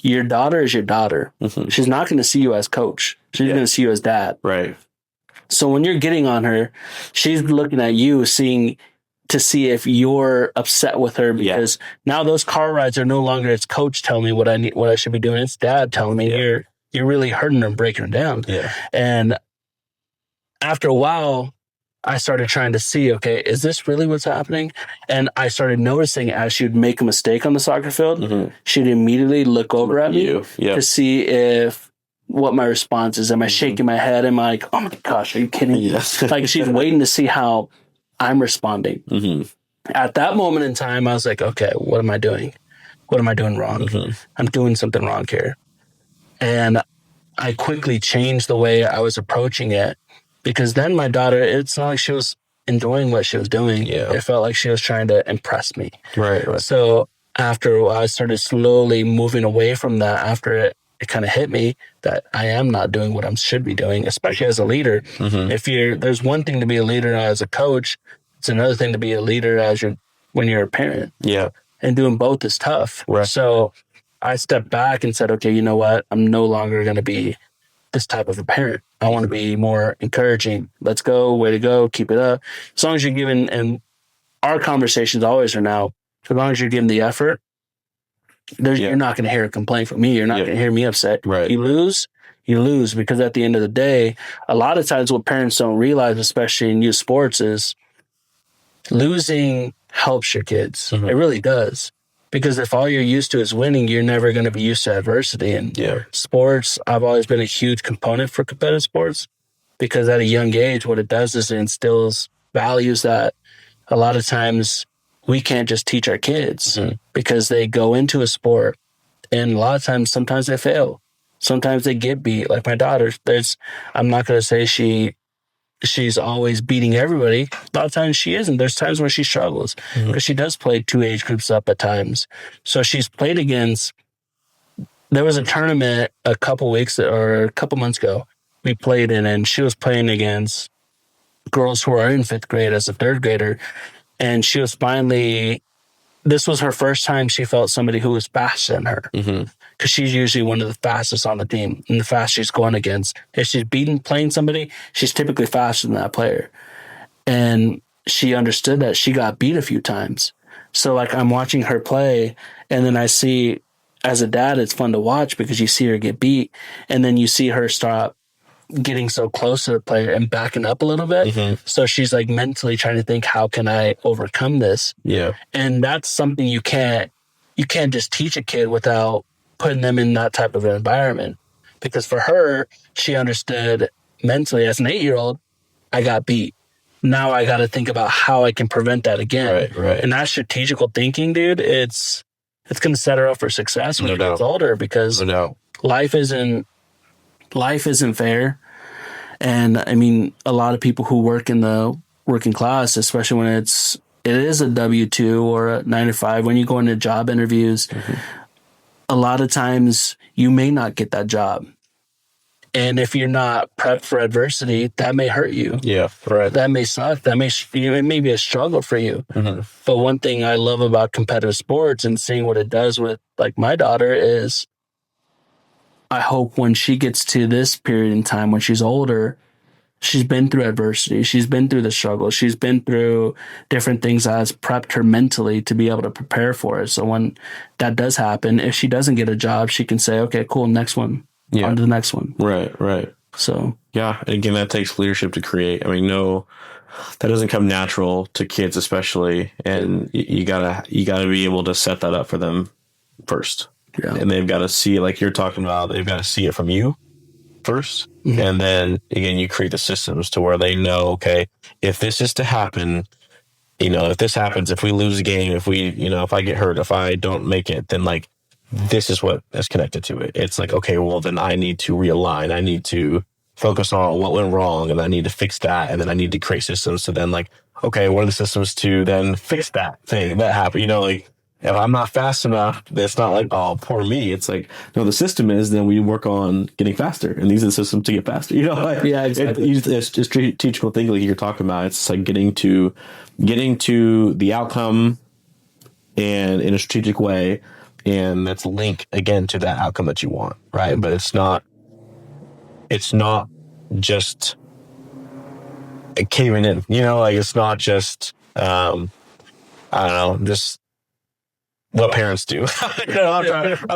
your daughter is your daughter. She's not going to see you as coach. She's going to see you as dad. Right. So when you're getting on her, she's looking at you, to see if you're upset with her, because now those car rides are no longer it's coach telling me what I should be doing. It's dad telling me you're really hurting her and breaking her down. Yeah. And after a while, I started trying to see, okay, is this really what's happening? And I started noticing as she would make a mistake on the soccer field, she'd immediately look over at me to see what my response is. Am I shaking my head? Am I like, oh my gosh, are you kidding me? Like she's waiting to see how I'm responding. At that moment in time, I was like, okay, what am I doing? What am I doing wrong? I'm doing something wrong here. And I quickly changed the way I was approaching it, because then my daughter, it's not like she was enjoying what she was doing. Yeah. It felt like she was trying to impress me. Right. So after a while, I started slowly moving away from that after it kind of hit me that I am not doing what I should be doing, especially as a leader. There's one thing to be a leader as a coach. It's another thing to be a leader when you're a parent. Yeah. And doing both is tough. Right. So I stepped back and said, okay, you know what? I'm no longer going to be this type of a parent. I want to be more encouraging. Let's go. Way to go. Keep it up. As long as you're giving, and our conversations always are now, as long as you're giving the effort, you're not going to hear a complaint from me. You're not going to hear me upset. Right. You lose, because at the end of the day, a lot of times what parents don't realize, especially in youth sports, is losing helps your kids. It really does. Because if all you're used to is winning, you're never going to be used to adversity. And sports, I've always been a huge component for competitive sports, because at a young age, what it does is it instills values that a lot of times we can't just teach our kids, because they go into a sport and a lot of times, sometimes they fail. Sometimes they get beat. Like my daughter, I'm not going to say she's always beating everybody. A lot of times she isn't. There's times where she struggles, because she does play 2 age groups up at times. So she's played against, there was a tournament a couple months ago we played in, and she was playing against girls who are in 5th grade as a 3rd grader. And she was this was her first time she felt somebody who was faster than her. Because she's usually one of the fastest on the team, and the fastest she's going against. If she's playing somebody, she's typically faster than that player. And she understood that. She got beat a few times. So like, I'm watching her play, and then I see, as a dad, it's fun to watch because you see her get beat, and then you see her start getting so close to the player and backing up a little bit. So she's like mentally trying to think, how can I overcome this? Yeah. And that's something you can't just teach a kid without putting them in that type of an environment. Because for her, she understood mentally, as an 8-year-old, I got beat. Now I got to think about how I can prevent that again. Right. And that strategical thinking, dude, it's going to set her up for success when she gets older, because life isn't fair. And I mean, a lot of people who work in the working class, especially when it is a W-2 or a 9 to 5, when you go into job interviews, a lot of times you may not get that job. And if you're not prepped for adversity, that may hurt you. Yeah, right. That may suck. It may be a struggle for you. But one thing I love about competitive sports and seeing what it does with like my daughter is, I hope when she gets to this period in time, when she's older, she's been through adversity. She's been through the struggle. She's been through different things that has prepped her mentally to be able to prepare for it. So when that does happen, if she doesn't get a job, she can say, okay, cool, next one. Yeah. On to the next one. Right. So. Yeah. And again, that takes leadership to create. I mean, that doesn't come natural to kids, especially. And you gotta be able to set that up for them first. Yeah. And they've got to see, like you're talking about, they've got to see it from you first. And then again, you create the systems to where they know, okay, if this is to happen, if this happens, if we lose a game, if I get hurt, if I don't make it, then like, this is what is connected to it. It's like, okay, well then I need to realign. I need to focus on what went wrong, and I need to fix that. And then I need to create systems to then like, okay, what are the systems to then fix that thing that happened? Like, if I'm not fast enough, it's not like, oh, poor me. It's like, no, the system is, then we work on getting faster. And these are the systems to get faster. Yeah, exactly. It's just strategical thinking like you're talking about. It's like getting to the outcome and in a strategic way. And that's linked again to that outcome that you want. Right. But it's not just caving in, like it's not just, I don't know, just what parents do. I'm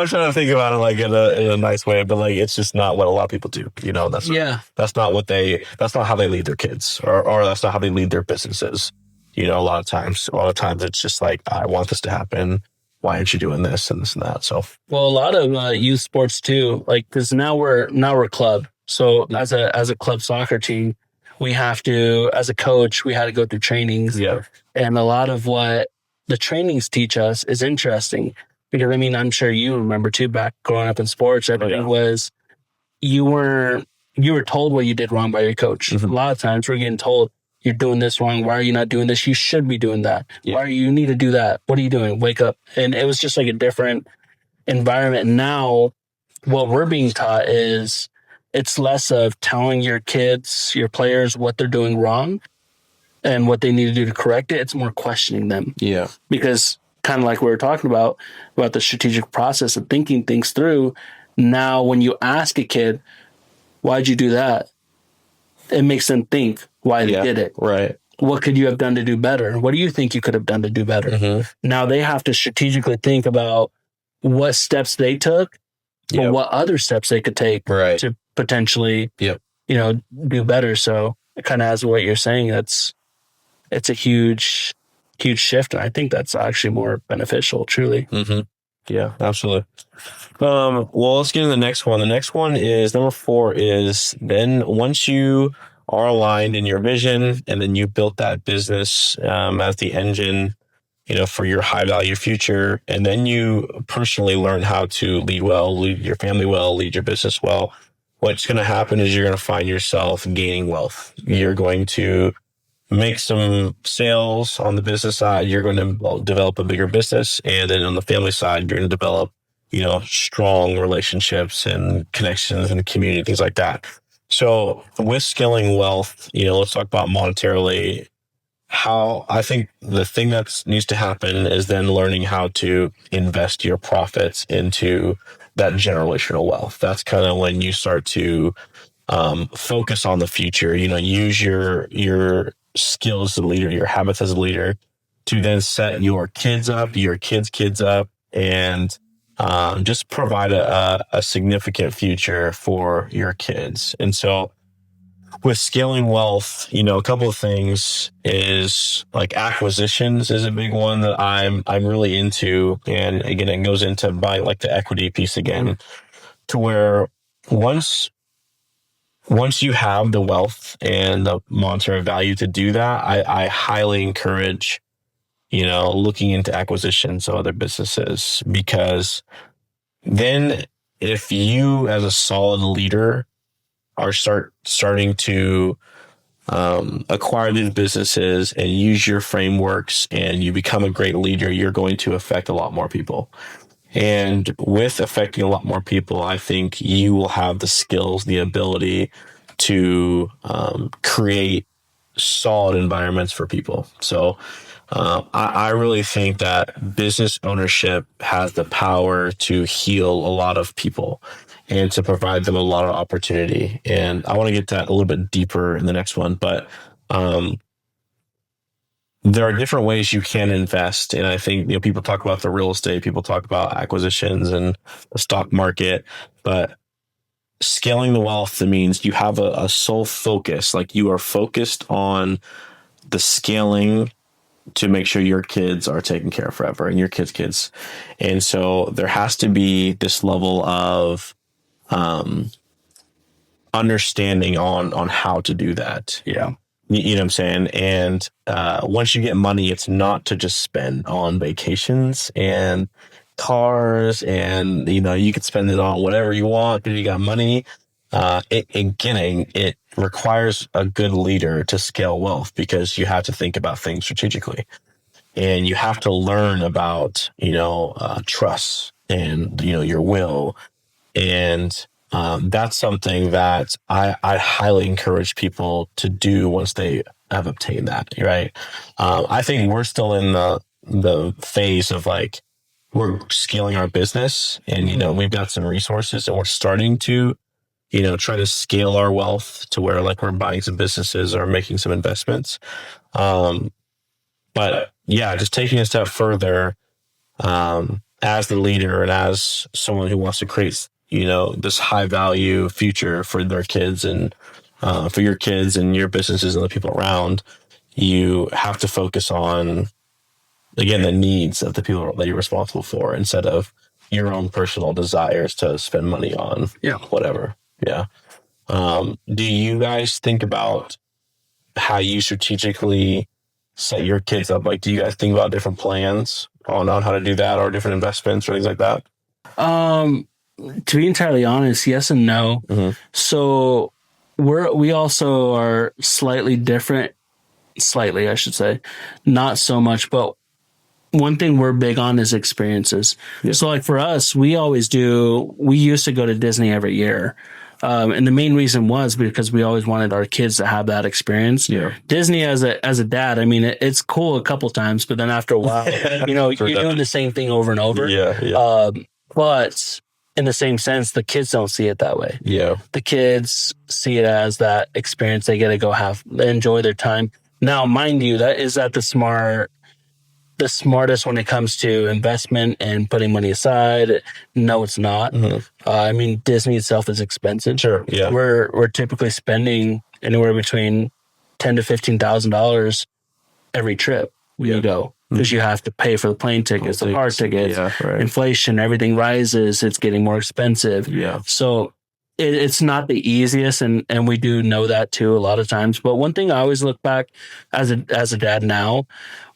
trying to think about it like in a nice way, but like it's just not what a lot of people do. That's not how they lead their kids, or that's not how they lead their businesses. A lot of times it's just like, I want this to happen. Why aren't you doing this and this and that? So, well, a lot of youth sports too, like because now we're club. So as a club soccer team, we have to, as a coach, we had to go through trainings. Yeah, and a lot of what the trainings teach us is interesting, because I mean, I'm sure you remember too, back growing up in sports, everything was, you were told what you did wrong by your coach. A lot of times we're getting told, you're doing this wrong. Why are you not doing this? You should be doing that. Yeah. Why you need to do that? What are you doing? Wake up. And it was just like a different environment. Now what we're being taught is it's less of telling your kids, your players, what they're doing wrong and what they need to do to correct it. It's more questioning them. Yeah. Because kind of like we were talking about the strategic process of thinking things through. Now, when you ask a kid, why'd you do that? It makes them think why they did it. Right. What could you have done to do better? What do you think you could have done to do better? Now they have to strategically think about what steps they took or what other steps they could take to potentially, do better. So it kind of has what you're saying. It's it's a huge shift. And I think that's actually more beneficial, truly. Mm-hmm. Yeah, absolutely. Well, let's get into the next one. The next one is number 4 is then once you are aligned in your vision and then you built that business as the engine, for your high value future, and then you personally learn how to lead well, lead your family well, lead your business well. What's going to happen is you're going to find yourself gaining wealth. You're going to make some sales on the business side. You're going to develop a bigger business. And then on the family side, you're going to develop, strong relationships and connections and community, things like that. So with scaling wealth, let's talk about monetarily. How I think the thing that needs to happen is then learning how to invest your profits into that generational wealth. That's kind of when you start to focus on the future. Use your skills as a leader, your habits as a leader, to then set your kids up, your kids up, and just provide a significant future for your kids. And so with scaling wealth, a couple of things is like acquisitions is a big one that I'm really into. And again, it goes into buying like the equity piece again, to where once you have the wealth and the monetary value to do that, I highly encourage, looking into acquisitions of other businesses, because then if you as a solid leader are starting to acquire these businesses and use your frameworks and you become a great leader, you're going to affect a lot more people. And with affecting a lot more people, I think you will have the skills, the ability to create solid environments for people. So I really think that business ownership has the power to heal a lot of people and to provide them a lot of opportunity. And I want to get that a little bit deeper in the next one, but there are different ways you can invest. And I think, people talk about the real estate, people talk about acquisitions and the stock market, but scaling the wealth, that means you have a sole focus, like you are focused on the scaling to make sure your kids are taken care of forever and your kids. And so there has to be this level of understanding on how to do that. Yeah. You know what I'm saying? And once you get money, it's not to just spend on vacations and cars, and you could spend it on whatever you want because you got money. It requires a good leader to scale wealth, because you have to think about things strategically, and you have to learn about trust and your will. And that's something that I highly encourage people to do once they have obtained that, right? I think we're still in the phase of like, we're scaling our business, and we've got some resources, and we're starting to try to scale our wealth to where like we're buying some businesses or making some investments. But yeah, just taking a step further, as the leader and as someone who wants to create, this high value future for their kids and for your kids and your businesses and the people around, you have to focus on, again, the needs of the people that you're responsible for, instead of your own personal desires to spend money on whatever. Yeah. Do you guys think about how you strategically set your kids up? Like, do you guys think about different plans on how to do that, or different investments or things like that? To be entirely honest, yes and no. Mm-hmm. So we also are slightly different, I should say, not so much, but one thing we're big on is experiences. Yeah. So like for us, we used to go to Disney every year. And the main reason was because we always wanted our kids to have that experience. Yeah. Disney as a dad, I mean, it's cool a couple times, but then after a while, you're doing the same thing over and over. Yeah. But in the same sense, the kids don't see it that way. Yeah. The kids see it as that experience. They get to go enjoy their time. Now, mind you, that is at the smartest when it comes to investment and putting money aside. No, it's not. Mm-hmm. I mean, Disney itself is expensive. Sure. Yeah. We're typically spending anywhere between $10,000 to $15,000 every trip when you go, because you have to pay for the plane tickets, the car tickets, inflation, everything rises. It's getting more expensive. So it's not the easiest. And we do know that too a lot of times. But one thing I always look back as a dad now,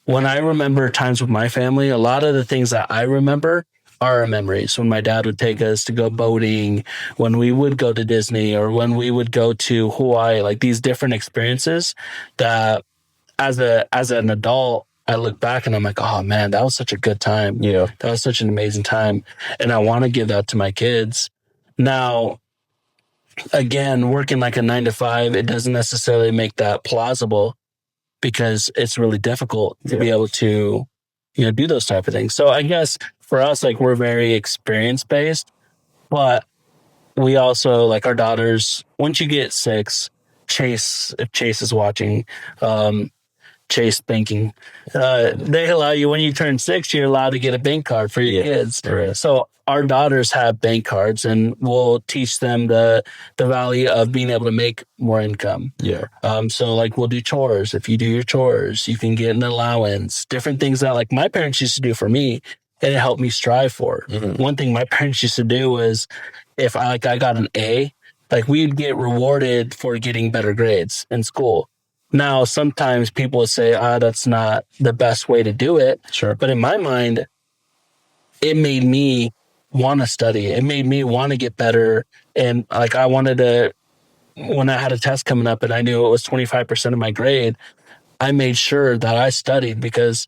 when I remember times with my family, a lot of the things that I remember are our memories. When my dad would take us to go boating, when we would go to Disney, or when we would go to Hawaii, like these different experiences that as an adult, I look back and I'm like, oh man, that was such a good time. That was such an amazing time. And I want to give that to my kids. Now, again, working like a 9 to 5, it doesn't necessarily make that plausible, because it's really difficult to be able to, do those type of things. So I guess for us, like, we're very experience based, but we also, like, our daughters, once you get 6, if Chase is watching, Chase Banking, they allow you, when you turn 6, you're allowed to get a bank card for your kids. So our daughters have bank cards, and we'll teach them the value of being able to make more income. So like, we'll do chores. If you do your chores, you can get an allowance, different things that like my parents used to do for me, and it helped me strive for. One thing my parents used to do was, if I got an A, like, we'd get rewarded for getting better grades in school. Now, sometimes people would say, that's not the best way to do it. But in my mind, it made me want to study. It made me want to get better. And like, I wanted to, when I had a test coming up and I knew it was 25% of my grade, I made sure that I studied, because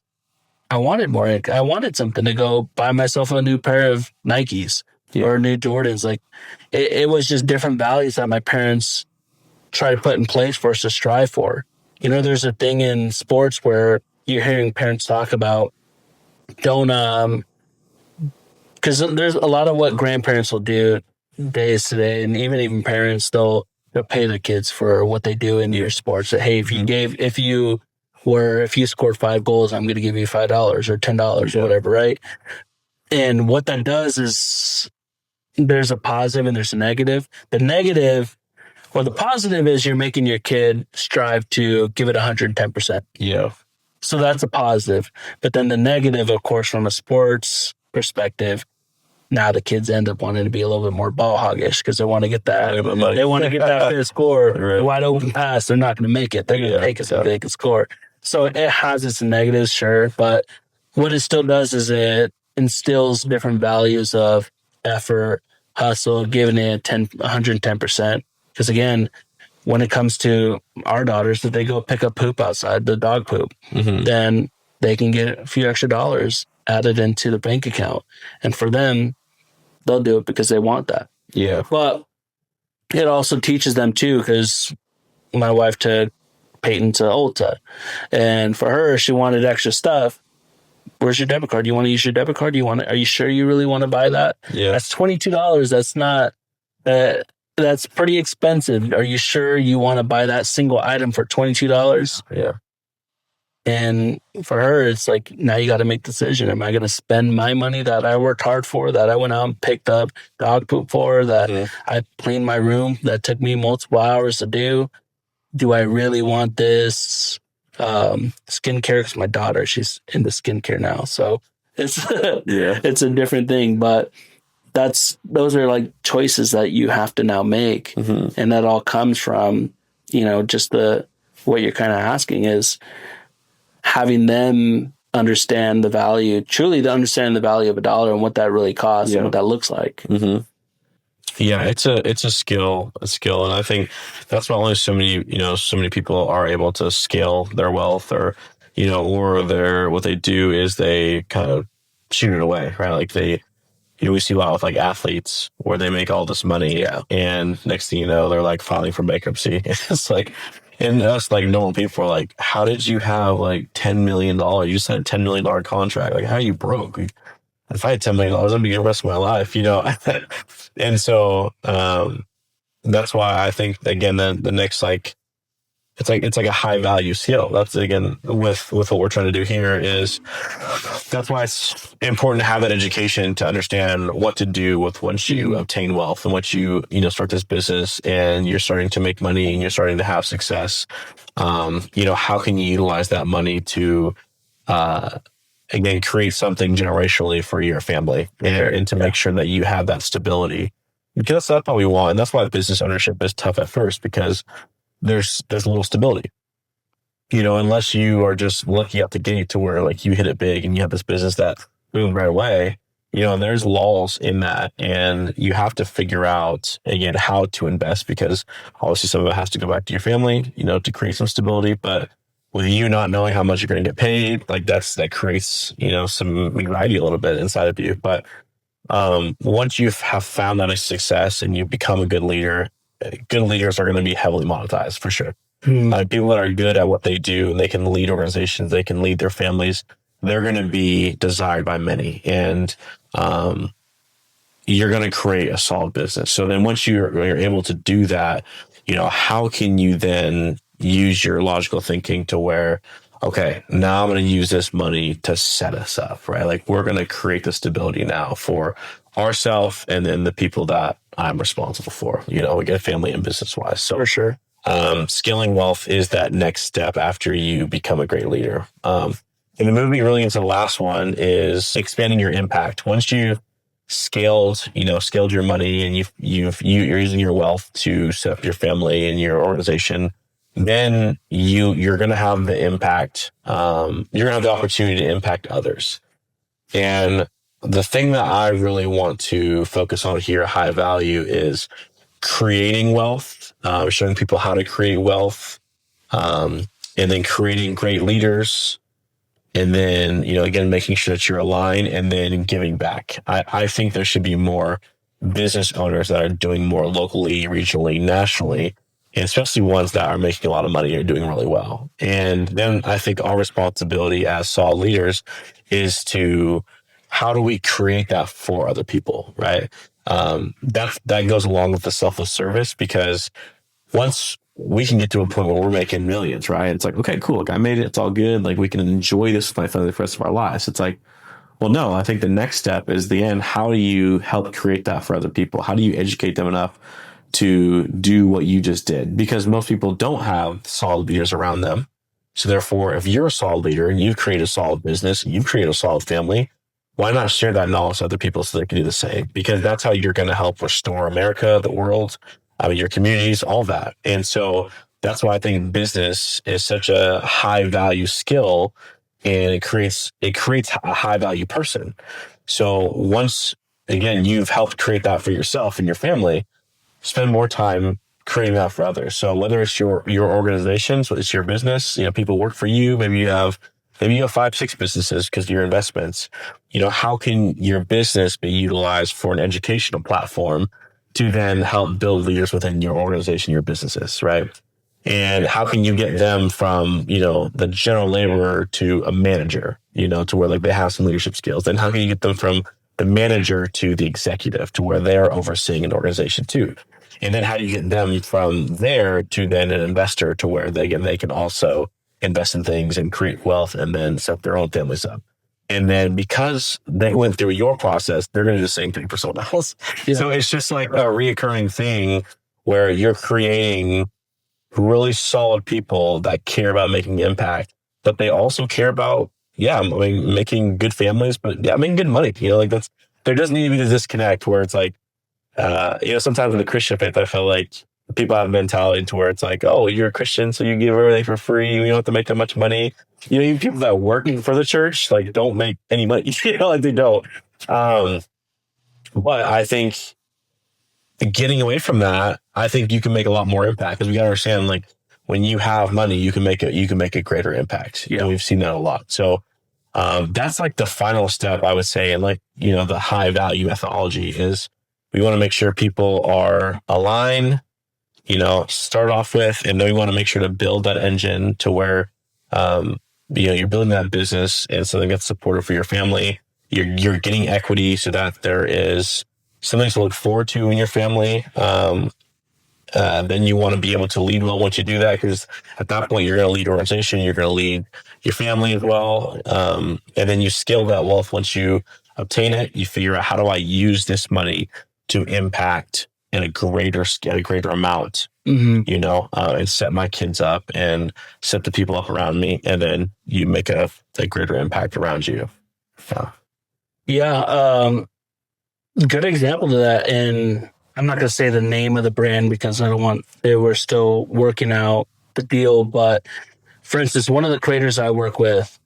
I wanted more. I wanted something to go buy myself a new pair of Nikes or new Jordans. Like, it was just different values that my parents try to put in place for us to strive for. There's a thing in sports where you're hearing parents talk about, don't, because there's a lot of what grandparents will do days today, and even parents, they'll pay their kids for what they do in your sports. That, hey, if you scored 5 goals, I'm going to give you $5 or $10 or whatever, right? And what that does is, there's a positive and there's a negative. The negative, or the positive, is you're making your kid strive to give it 110%. So that's a positive. But then the negative, of course, from a sports perspective, now the kids end up wanting to be a little bit more ball hoggish, because they want to get that. They want to get that fifth score, wide open pass. They're not going to make it. They're going to take it so they can score. So it has its negatives, sure. But what it still does is it instills different values of effort, hustle, giving it 110%. Because again, when it comes to our daughters, if they go pick up poop outside, the dog poop, then they can get a few extra dollars added into the bank account. And for them, they'll do it because they want that. But it also teaches them too, because my wife took Peyton to Ulta, and for her, she wanted extra stuff. Where's your debit card? Do you want to use your debit card? Are you sure you really want to buy that? That's $22. That's not, that's pretty expensive. Are you sure you want to buy that single item for $22? And for her, it's like, now you got to make a decision. Am I going to spend my money that I worked hard for, that I went out and picked up dog poop for, that I cleaned my room, that took me multiple hours to do? Do I really want this skincare? Because my daughter, she's into skincare now. So it's, it's a different thing. But those are like choices that you have to now make. And that all comes from, just what you're kind of asking is, having them understand the value, truly to understand the value of $1 and what that really costs and what that looks like. Yeah, it's a skill, and I think that's why only so many people are able to scale their wealth, or what they do is they kind of shoot it away, right? Like we see a lot with like athletes where they make all this money, and next thing you know, they're like filing for bankruptcy. It's like, and us like normal people are like, how did you have like $10 million? You just had a $10 million contract. Like, how are you broke? Like, if I had $10 million, I'd be the rest of my life, And so that's why I think, again, the next like it's like a high value skill. That's again with what we're trying to do here is that's why it's important to have that education to understand what to do with once you obtain wealth and once you know start this business and you're starting to make money and you're starting to have success. You know, how can you utilize that money to again create something generationally for your family and to make sure that you have that stability, because that's what we want. And that's why business ownership is tough at first, because there's a little stability, you know, unless you are just lucky out the gate to where like you hit it big and you have this business that boomed right away, you know, and there's laws in that. And you have to figure out again how to invest, because obviously some of it has to go back to your family, you know, to create some stability. But with you not knowing how much you're going to get paid, like that creates, you know, some anxiety a little bit inside of you. But once you have found that a success and you become a good leader, good leaders are going to be heavily monetized for sure. People that are good at what they do and they can lead organizations, they can lead their families, they're going to be desired by many. And you're going to create a solid business. So then once you're able to do that, you know, how can you then use your logical thinking to where, okay, now I'm going to use this money to set us up, right? Like we're going to create the stability now for ourselves and then the people that I'm responsible for, you know, again, family and business wise. So for sure, scaling wealth is that next step after you become a great leader. And the moving really into the last one is expanding your impact. Once you scaled your money and you're using your wealth to set up your family and your organization, then you're going to have the impact. You're going to have the opportunity to impact others. And the thing that I really want to focus on here, high value, is creating wealth, showing people how to create wealth, and then creating great leaders. And then, you know, again, making sure that you're aligned and then giving back. I think there should be more business owners that are doing more locally, regionally, nationally, and especially ones that are making a lot of money and are doing really well. And then I think our responsibility as solid leaders is to, how do we create that for other people, right? That goes along with the selfless service, because once we can get to a point where we're making millions, right? It's like, okay, cool. Like I made it. It's all good. Like we can enjoy this with my family the rest of our lives. It's like, well, no, I think the next step is the end. How do you help create that for other people? How do you educate them enough to do what you just did? Because most people don't have solid leaders around them. So therefore, if you're a solid leader and you've created a solid business, you've created a solid family, why not share that knowledge to other people so they can do the same? Because that's how you're going to help restore America, the world, your communities, all that. And so that's why I think business is such a high value skill, and it creates a high value person. So once again, you've helped create that for yourself and your family, spend more time creating that for others. So whether it's your organization, so it's your business, you know, people work for you, maybe you have 5-6 businesses because of your investments. You know, how can your business be utilized for an educational platform to then help build leaders within your organization, your businesses, right? And how can you get them from, you know, the general laborer to a manager, you know, to where like they have some leadership skills? And how can you get them from the manager to the executive to where they're overseeing an organization too? And then how do you get them from there to then an investor to where they can also invest in things and create wealth and then set their own families up? And then because they went through your process, they're going to do the same thing for someone else. Yeah. So it's just like a reoccurring thing where you're creating really solid people that care about making impact, but they also care about, making good families, but making good money. You know, like there doesn't need to be the disconnect where it's like, sometimes in the Christian faith, I feel like people have a mentality to where it's like, oh, you're a Christian, so you give everything for free. You don't have to make that much money. You know, even people that work for the church, like, don't make any money. You know, like they don't. But I think getting away from that, I think you can make a lot more impact, because we got to understand, like, when you have money, you can make a greater impact. Yeah. And we've seen that a lot. So that's like the final step, I would say. And like, you know, the high value methodology is we want to make sure people are aligned, you know, start off with, and then we want to make sure to build that engine to where, you're building that business and something that's supportive for your family. You're getting equity so that there is something to look forward to in your family. then you want to be able to lead well once you do that, because at that point you're going to lead your organization, you're going to lead your family as well, and then you scale that wealth. Once you obtain it, you figure out, how do I use this money to impact in a greater scale, a greater amount, and set my kids up and set the people up around me, and then you make a greater impact around you. Good example to that. And I'm not going to say the name of the brand because I don't want, they were still working out the deal. But for instance, one of the creators I work with,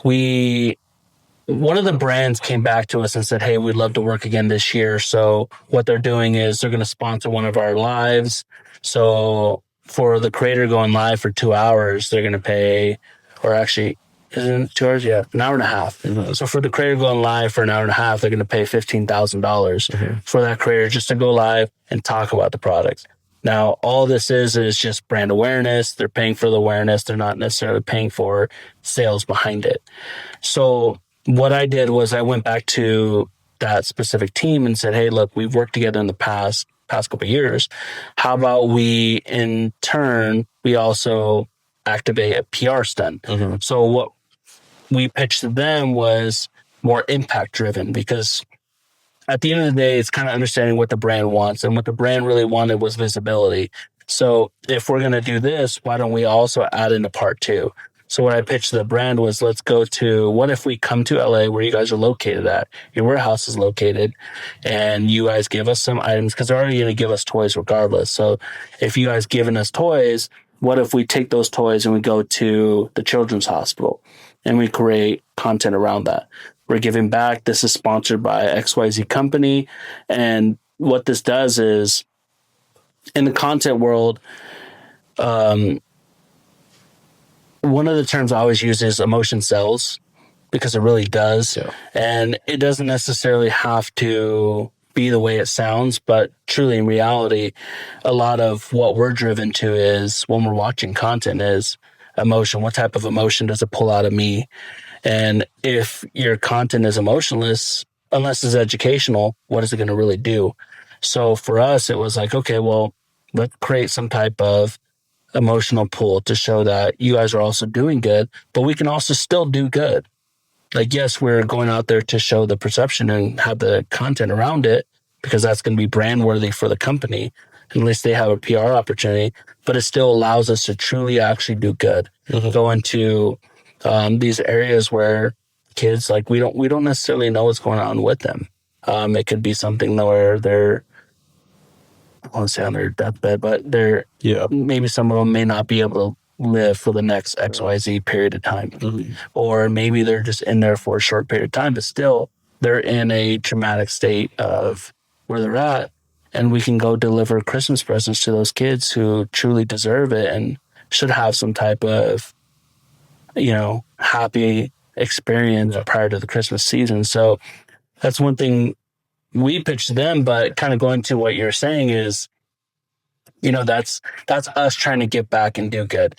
one of the brands came back to us and said, hey, we'd love to work again this year. So what they're doing is they're going to sponsor one of our lives. So for the creator going live for 2 hours, they're going to pay, or actually, isn't it 2 hours? Yeah, an hour and a half. Mm-hmm. So for the creator going live for an hour and a half, they're going to pay $15,000 for that creator just to go live and talk about the product. Now, all this is just brand awareness. They're paying for the awareness. They're not necessarily paying for sales behind it. So what I did was I went back to that specific team and said, hey, look, we've worked together in the past couple of years. How about we, in turn, we also activate a PR stunt? Mm-hmm. So what we pitched to them was more impact driven, because at the end of the day, it's kind of understanding what the brand wants, and what the brand really wanted was visibility. So if we're going to do this, why don't we also add in a part two? So what I pitched to the brand was, let's go to, what if we come to LA where you guys are located at, your warehouse is located, and you guys give us some items, because they're already going to give us toys regardless. So if you guys giving us toys, what if we take those toys and we go to the children's hospital and we create content around that? We're giving back. This is sponsored by XYZ company. And what this does is, in the content world, one of the terms I always use is emotion sells, because it really does. Yeah. And it doesn't necessarily have to be the way it sounds, but truly in reality, a lot of what we're driven to is, when we're watching content, is emotion. What type of emotion does it pull out of me? And if your content is emotionless, unless it's educational, what is it going to really do? So for us, it was like, okay, well, let's create some type of emotional pull to show that you guys are also doing good, but we can also still do good. Like, yes, we're going out there to show the perception and have the content around it, because that's going to be brand worthy for the company, unless they have a PR opportunity, but it still allows us to truly actually do good. Mm-hmm. Go into these areas where kids, like, we don't necessarily know what's going on with them. It could be something where they're, I want to say on their deathbed, but maybe some of them may not be able to live for the next XYZ period of time. Mm-hmm. Or maybe they're just in there for a short period of time, but still they're in a traumatic state of where they're at. And we can go deliver Christmas presents to those kids who truly deserve it and should have some type of, happy experience prior to the Christmas season. So that's one thing we pitched to them. But kind of going to what you're saying is, that's us trying to give back and do good,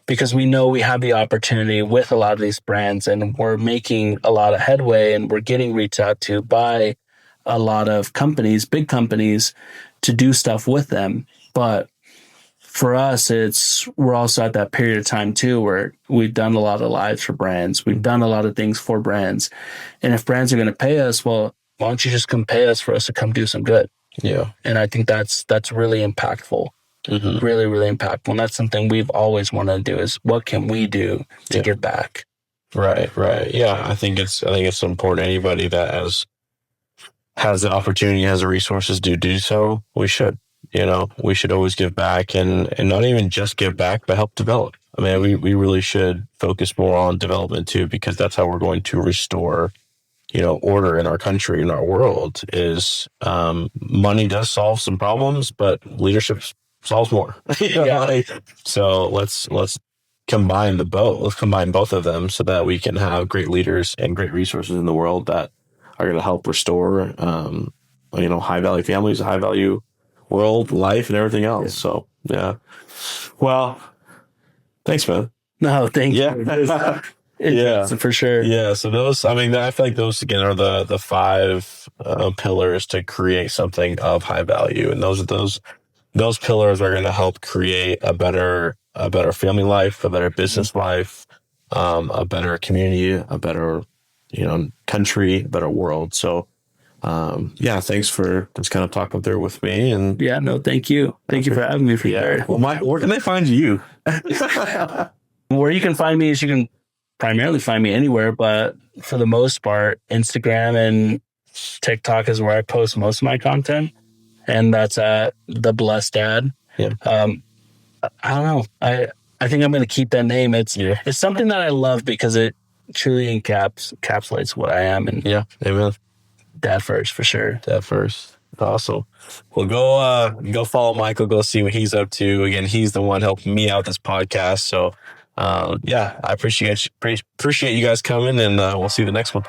because we know we have the opportunity with a lot of these brands, and we're making a lot of headway, and we're getting reached out to by a lot of companies, big companies, to do stuff with them. But for us, we're also at that period of time too, where we've done a lot of lives for brands. We've done a lot of things for brands. And if brands are going to pay us, well, why don't you just come pay us for us to come do some good? Yeah. And I think that's really impactful. Mm-hmm. Really, really impactful. And that's something we've always wanted to do, is what can we do to give back? Right. Yeah. I think it's important. Anybody that has the opportunity, has the resources to do so, we should. We should always give back, and not even just give back, but help develop. I mean, we really should focus more on development too, because that's how we're going to restore, order in our country, in our world. Is money does solve some problems, but leadership solves more. So let's combine both. Let's combine both of them so that we can have great leaders and great resources in the world that are going to help restore, high value families, high value world, life, and everything else. Yeah. So, yeah. Well, thanks, man. No, thank you. Yeah, for sure. Yeah. So I feel like those again are the five pillars to create something of high value, and those those pillars are going to help create a better family life, a better business life, a better community, a better, country, a better world. So, yeah, thanks for just kind of talking there with me. And Yeah, no, thank you. Thank you for having me. well, where can they find you? Where you can find me is you can primarily find me anywhere, but for the most part, Instagram and TikTok is where I post most of my content. And that's at The Blessed Dad. Yeah. I don't know. I think I'm going to keep that name. It's something that I love because it truly encapsulates what I am. And yeah, amen. Dad first, for sure. Dad first. Awesome. Well, go follow Michael. Go see what he's up to. Again, he's the one helping me out this podcast. So, yeah, I appreciate you guys coming, and we'll see you the next one.